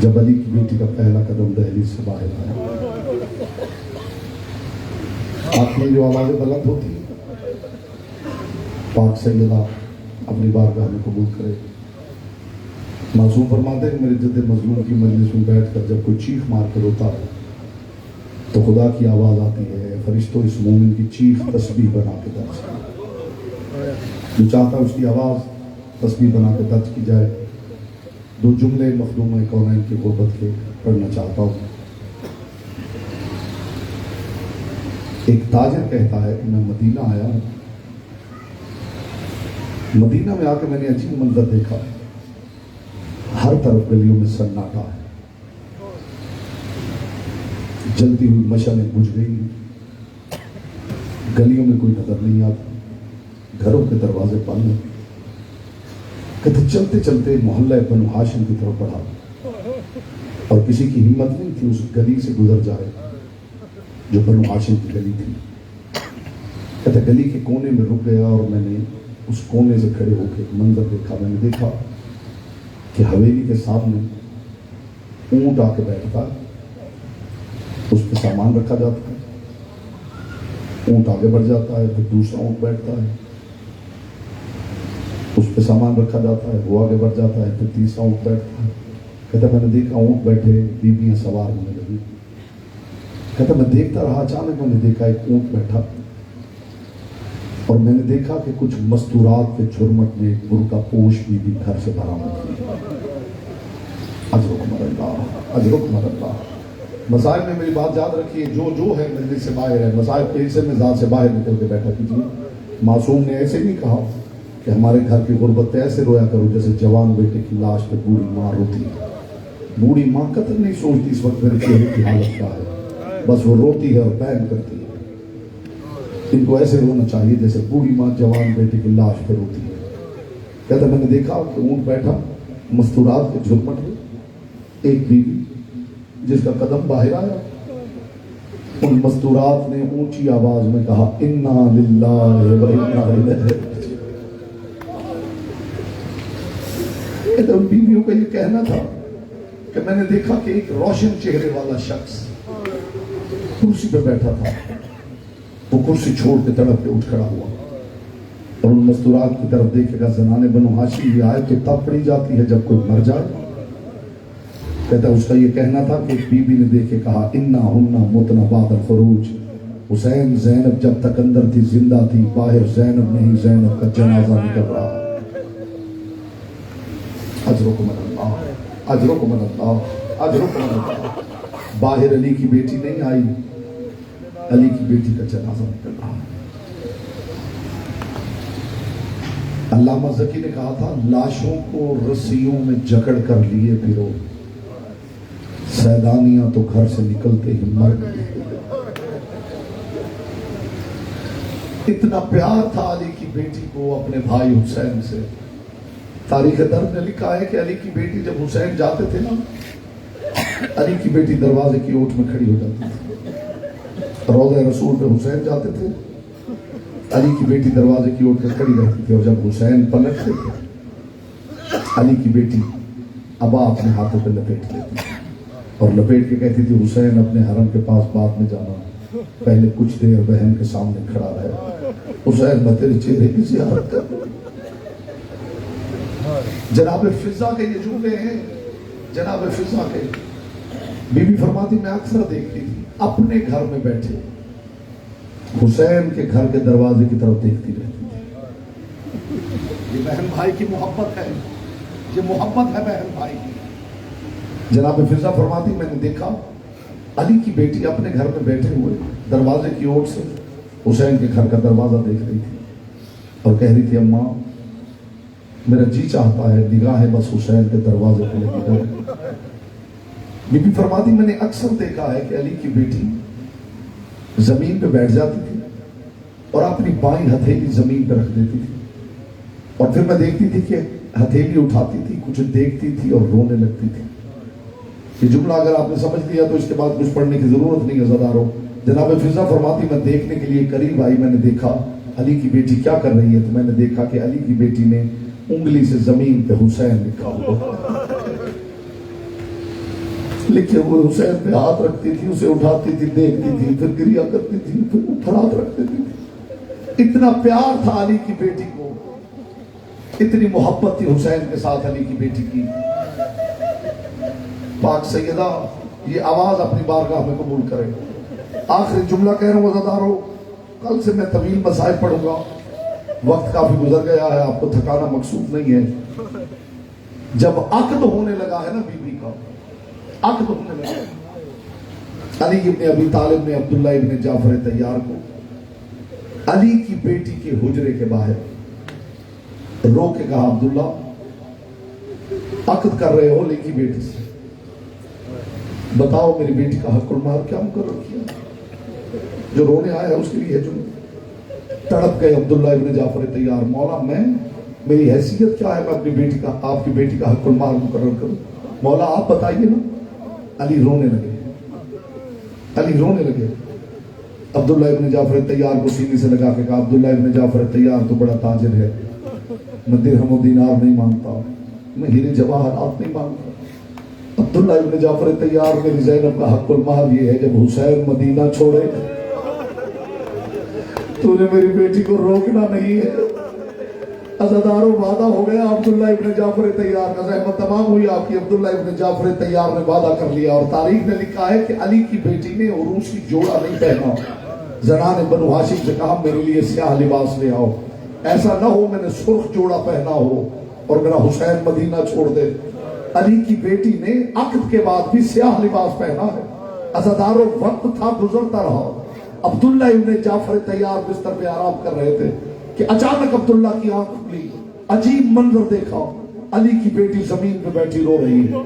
جب علی کی بیٹی کا پہلا قدم دہلیز سے باہر آیا. آپ کی جو آوازیں بلند ہوتی ہیں پاک سیدہ اپنی بارگاہ میں قبول کرے. معصوم فرماتے ہیں میرے جد مظلوم کی مجلس میں بیٹھ کر جب کوئی چیخ مار کر روتا ہے تو خدا کی آواز آتی ہے فرشتوں اس مومن کی چیخ تسبیح بنا کے درس. جو چاہتا ہے اس کی آواز تصویر بنا کے درج کی جائے. 2 جملے مخدوم کونین کی غربت کے پڑھنا چاہتا ہوں. ایک تاجر کہتا ہے کہ میں مدینہ آیا ہوں. مدینہ میں آ کے میں نے عجیب منظر دیکھا. ہر طرف گلیوں میں سناٹا ہے. جلتی ہوئی مشعلیں بجھ گئی. گلیوں میں کوئی نظر نہیں آتا. گھروں کے دروازے بند ہیں. کہتے چلتے چلتے محلہ بنو ہاشم کی طرف بڑھا اور کسی کی ہمت نہیں تھی اس گلی سے گزر جائے جو بنو ہاشم کی گلی تھی. کہتے گلی کے کونے میں رک گیا اور میں نے اس کونے سے کھڑے ہو کے منظر دیکھا. میں نے دیکھا کہ حویلی کے سامنے اونٹ آ کے بیٹھتا ہے. اس پہ سامان رکھا جاتا ہے. اونٹ آگے بڑھ جاتا ہے پھر دوسرا اونٹ بیٹھتا ہے. اس پہ سامان رکھا جاتا ہے وہ آگے بڑھ جاتا ہے پھر تیسرا اونٹ بیٹھتا ہے. کہتا میں نے دیکھا اونٹ بیٹھے بیویاں سوار ہونے لگی. کہتا میں دیکھتا رہا. اچانک میں نے دیکھا ایک اونٹ بیٹھا اور میں نے دیکھا کہ کچھ مستورات کے جھرمٹ میں ایک برقع پوش بیوی گھر سے برآمد ہوئی. اجرکم اللہ اجرکم اللہ. مصائب میں میری بات یاد رکھیے. جو ہے مجلس سے باہر ہے مصائب کے حصے میں ذات سے باہر نکل کے بیٹھا کیجیے. معصوم نے ایسے نہیں کہا کہ ہمارے گھر کی غربت پہ ایسے رویا کرو جیسے جوان بیٹے کی لاش پہ بوڑھی ماں روتی ہے. بوڑھی ماں قطر نہیں سوچتی اس وقت میرے چہرے کی حالت کیا ہے. بس وہ روتی ہے اور بیان کرتی ہے. ان کو ایسے رونا چاہیے جیسے بوڑھی ماں جوان بیٹے کی لاش پہ روتی ہے. کہتا میں نے دیکھا کہ اونٹ بیٹھا مستورات کے جھرمٹ میں ایک بیوی جس کا قدم باہر آیا. ان مستورات نے اونچی آواز میں کہا انا للہ و انا الیہ راجعون. ان بیویوں کا یہ کہنا تھا کہ میں نے دیکھا کہ ایک روشن چہرے والا شخص کرسی پہ بیٹھا تھا. وہ کرسی چھوڑ کے تڑپ کے اٹھ کھڑا ہوا اور ان مستورات کی طرف دیکھے گا. زنان بنو ہاشم یہ آیت تو تب پڑھی جاتی ہے جب کوئی مر جائے. کہتا اس کا یہ کہنا تھا کہ ایک بی بی نے دیکھ کے کہا انا ہننا متنا بعد الخروج. حسین زینب جب تک اندر تھی زندہ تھی. باہر زینب نہیں زینب کا جنازہ نکل رہا. اجرکم اللہ اجرکم اللہ اجرکم اللہ. باہر علی کی بیٹی نہیں آئی. علی کی بیٹی کا جنازہ نکل رہا. علامہ زکی نے کہا تھا لاشوں کو رسیوں میں جکڑ کر لیے پھرو. سیدانیاں تو گھر سے نکلتے ہی مر گئی. اتنا پیار تھا علی کی بیٹی کو اپنے بھائی حسین سے. تاریخ درد نے لکھا ہے کہ علی کی بیٹی جب حسین جاتے تھے نا علی کی بیٹی دروازے کی اوٹ میں کھڑی ہو جاتی تھی. روضہ رسول پہ حسین جاتے تھے علی کی بیٹی دروازے کی اوٹ میں کھڑی رہتی تھی. اور جب حسین پلٹتے تھے علی کی بیٹی ابا اپنے ہاتھوں پہ لپیٹ لیتی اور لپیٹ کے کہتی تھی حسین اپنے حرم کے پاس بعد میں جانا. پہلے کچھ دیر بہن کے سامنے کھڑا رہے. حسین میں تیرے چہرے کی زیارت کر. جناب فضا کے یہ جملے ہیں. جناب فضا کے بی بی فرماتی میں اکثر دیکھتی تھی اپنے گھر میں بیٹھے حسین کے گھر کے دروازے کی طرف دیکھتی رہتی تھی. یہ بہن بھائی کی محبت ہے. یہ محبت ہے بہن بھائی کی. جناب فضا فرماتی میں نے دیکھا علی کی بیٹی اپنے گھر میں بیٹھے ہوئے دروازے کی اوٹ سے حسین کے گھر کا دروازہ دیکھ رہی تھی اور کہہ رہی تھی اماں میرا جی چاہتا ہے نگاہیں بس حسین کے دروازے پہ لگی رہے. بی بی فرماتی میں نے اکثر دیکھا ہے کہ علی کی بیٹی زمین پہ بیٹھ جاتی تھی اور اپنی بائیں ہتھیلی زمین پہ رکھ دیتی تھی اور پھر میں دیکھتی تھی کہ ہتھیلی اٹھاتی تھی کچھ دیکھتی تھی اور رونے لگتی تھی. یہ جملہ اگر آپ نے سمجھ لیا تو اس کے بعد کچھ پڑھنے کی ضرورت نہیں ہے زدارو. جناب فضا فرماتی میں دیکھنے کے لیے قریب آئی. میں نے دیکھا علی کی بیٹی کیا کر رہی ہے تو میں نے دیکھا کہ علی کی بیٹی نے انگلی سے زمین پہ حسین لکھا ہوا لکھے ہوئے حسین پہ ہاتھ رکھتی تھی اسے اٹھاتی تھی دیکھتی تھی پھر گریا کرتی تھی پھر اوپر ہاتھ رکھتی تھی. اتنا پیار تھا علی کی بیٹی کو. اتنی محبت تھی حسین کے ساتھ علی کی بیٹی کی. پاک سیدہ یہ آواز اپنی بارگاہ میں قبول کرے. آخری جملہ کہہ رہا ہوں وزادارو کل سے میں طویل مسائل پڑھوں گا وقت کافی گزر گیا ہے، آپ کو تھکانا مقصود نہیں ہے۔ جب عقد ہونے لگا ہے نا بیوی کا، عقد ہونے لگا، علی ابن ابی طالب نے عبداللہ ابن جعفر طیار کو علی کی بیٹی کے حجرے کے باہر رو کے کہا، عبداللہ عقد کر رہے ہو علی کی بیٹی سے، بتاؤ میری بیٹی کا حق المہر کیا مقرر کیا؟ جو رونے آیا ہے اس کے لیے جو تڑپ گئے عبداللہ ابن جعفر طیار، مولا میری حیثیت کیا ہے، میں اپنی بیٹی کا، آپ کی بیٹی کا حق المہر مقرر کروں؟ مولا آپ بتائیے نا۔ علی رونے لگے، علی رونے لگے۔ عبداللہ ابن جعفر طیار کو سینے سے لگا کے کہا، عبداللہ ابن جعفر طیار تو بڑا تاجر ہے، میں درہم و دینار نہیں مانگتا، میں ہیرے جواہرات نہیں مانگتا۔ عبداللہ ابن جعفر طیار میری زینب کا حق المہر یہ ہے، جب حسین مدینہ چھوڑے تو نے میری بیٹی کو روکنا نہیں ہے۔ عزاداروں وعدہ ہو گیا عبداللہ ابن جعفر طیار کا، زحمت تمام ہوئی آپ کی، عبداللہ ابن جعفر طیار نے وعدہ کر لیا، اور تاریخ نے لکھا ہے کہ علی کی بیٹی نے عروسی جوڑا نہیں پہنا، زنان بنو ہاشم سے کہا میرے لیے سیاہ لباس لے آؤ، ایسا نہ ہو میں نے سرخ جوڑا پہنا ہو اور میرا حسین مدینہ چھوڑ دے۔ علی کی بیٹی نے عقد کے بعد بھی سیاہ لباس پہنا ہے۔ عزاداروں وقت تھا گزرتا رہا، عبداللہ ابن جعفر طیار بستر پہ آرام کر رہے تھے کہ اچانک عبداللہ کی آنکھ کھلی، عجیب منظر دیکھا، علی کی بیٹی زمین پہ بیٹھی رو رہی ہے۔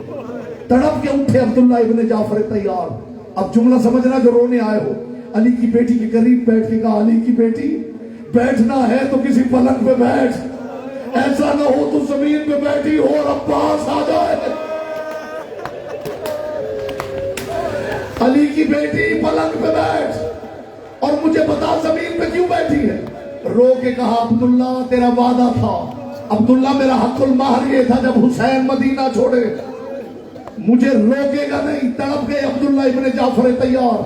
تڑپ کے اٹھے عبداللہ ابن جعفر طیار، اب جملہ سمجھنا جو رونے آئے ہو، علی کی بیٹی کے قریب بیٹھ کے کہا، علی کی بیٹی بیٹھنا ہے تو کسی پلنگ پہ بیٹھ، ایسا نہ ہو تو زمین پہ بیٹھی ہو اور عباس آ جائے۔ علی کی بیٹی پلنگ پہ بیٹھ اور مجھے بتا زمین پہ کیوں بیٹھی ہے؟ رو کے کہا، عبداللہ تیرا وعدہ تھا، عبداللہ میرا حق المہر یہ تھا جب حسین مدینہ چھوڑے، مجھے روکے گا نہیں۔ تڑپ گئے عبداللہ ابن جعفر طیار،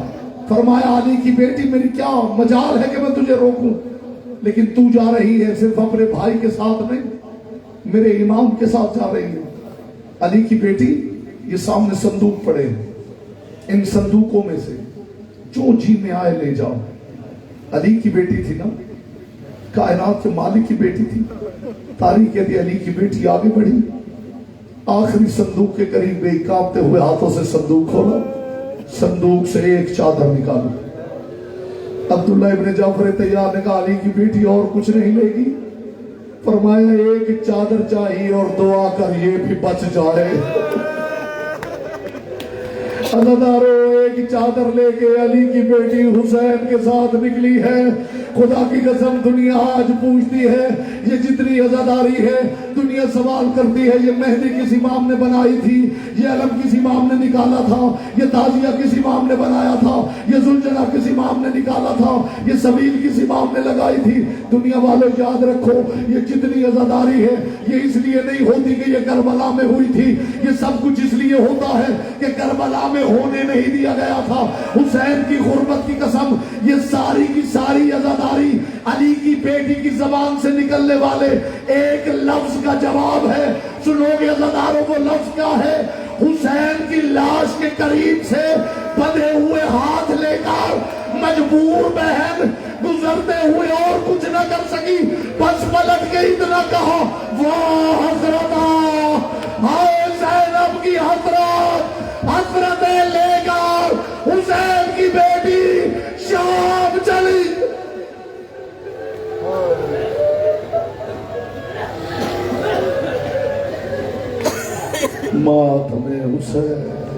فرمایا علی کی بیٹی میری کیا مجال ہے کہ میں تجھے روکوں، لیکن تو جا رہی ہے صرف اپنے بھائی کے ساتھ نہیں، میرے امام کے ساتھ جا رہی ہے۔ علی کی بیٹی یہ سامنے صندوق پڑے ہیں، ان صندوقوں میں سے جو جی میں آئے لے جاؤ۔ علی کی بیٹی تھی نا، کائنات کے مالک کی بیٹی تھی، تاریخ کہتی علی کی بیٹی آگے بڑھی، آخری صندوق کے قریب گئی، کانپتے ہوئے ہاتھوں سے صندوق کھولا، صندوق سے ایک چادر نکالی۔ عبداللہ ابن جعفر طیار نے کہا، علی کی بیٹی اور کچھ نہیں لے گی؟ فرمایا ایک چادر چاہیے اور دعا کر یہ بھی بچ جائے۔ عزاداروں ایک چادر لے کے علی کی بیٹی حسین کے ساتھ نکلی ہے۔ خدا کی قسم دنیا آج پوچھتی ہے، یہ جتنی عزاداری ہے دنیا سوال کرتی ہے، یہ مہندی کس امام نے بنائی تھی، یہ علم کس امام نے نکالا تھا، یہ تازیہ کس امام نے بنایا تھا، یہ زلجنہ کس امام نے نکالا تھا، یہ سبیل کس امام نے لگائی تھی۔ دنیا والوں یاد رکھو، یہ جتنی عزاداری ہے یہ اس لیے نہیں ہوتی کہ یہ کربلا میں ہوئی تھی، یہ سب کچھ اس لیے ہوتا ہے کہ کربلا میں ہونے نہیں دیا گیا تھا۔ حسین کی غربت کی قسم، یہ ساری کی ساری عزاداری علی کی بیٹی کی زبان سے نکلنے والے ایک لفظ کا جواب ہے۔ سنو گے عزاداروں، وہ لفظ کیا ہے؟ حسین کی لاش کے قریب سے بندھے ہوئے ہاتھ لے کر مجبور بہن گزرتے ہوئے اور کچھ نہ کر سکی، بس پلٹ کے اتنا کہا، واہ حضرتا، ہائے زینب کی حضرت، حضرتیں لے کر حسین کی بیٹی شام چلی۔ ماتم حسین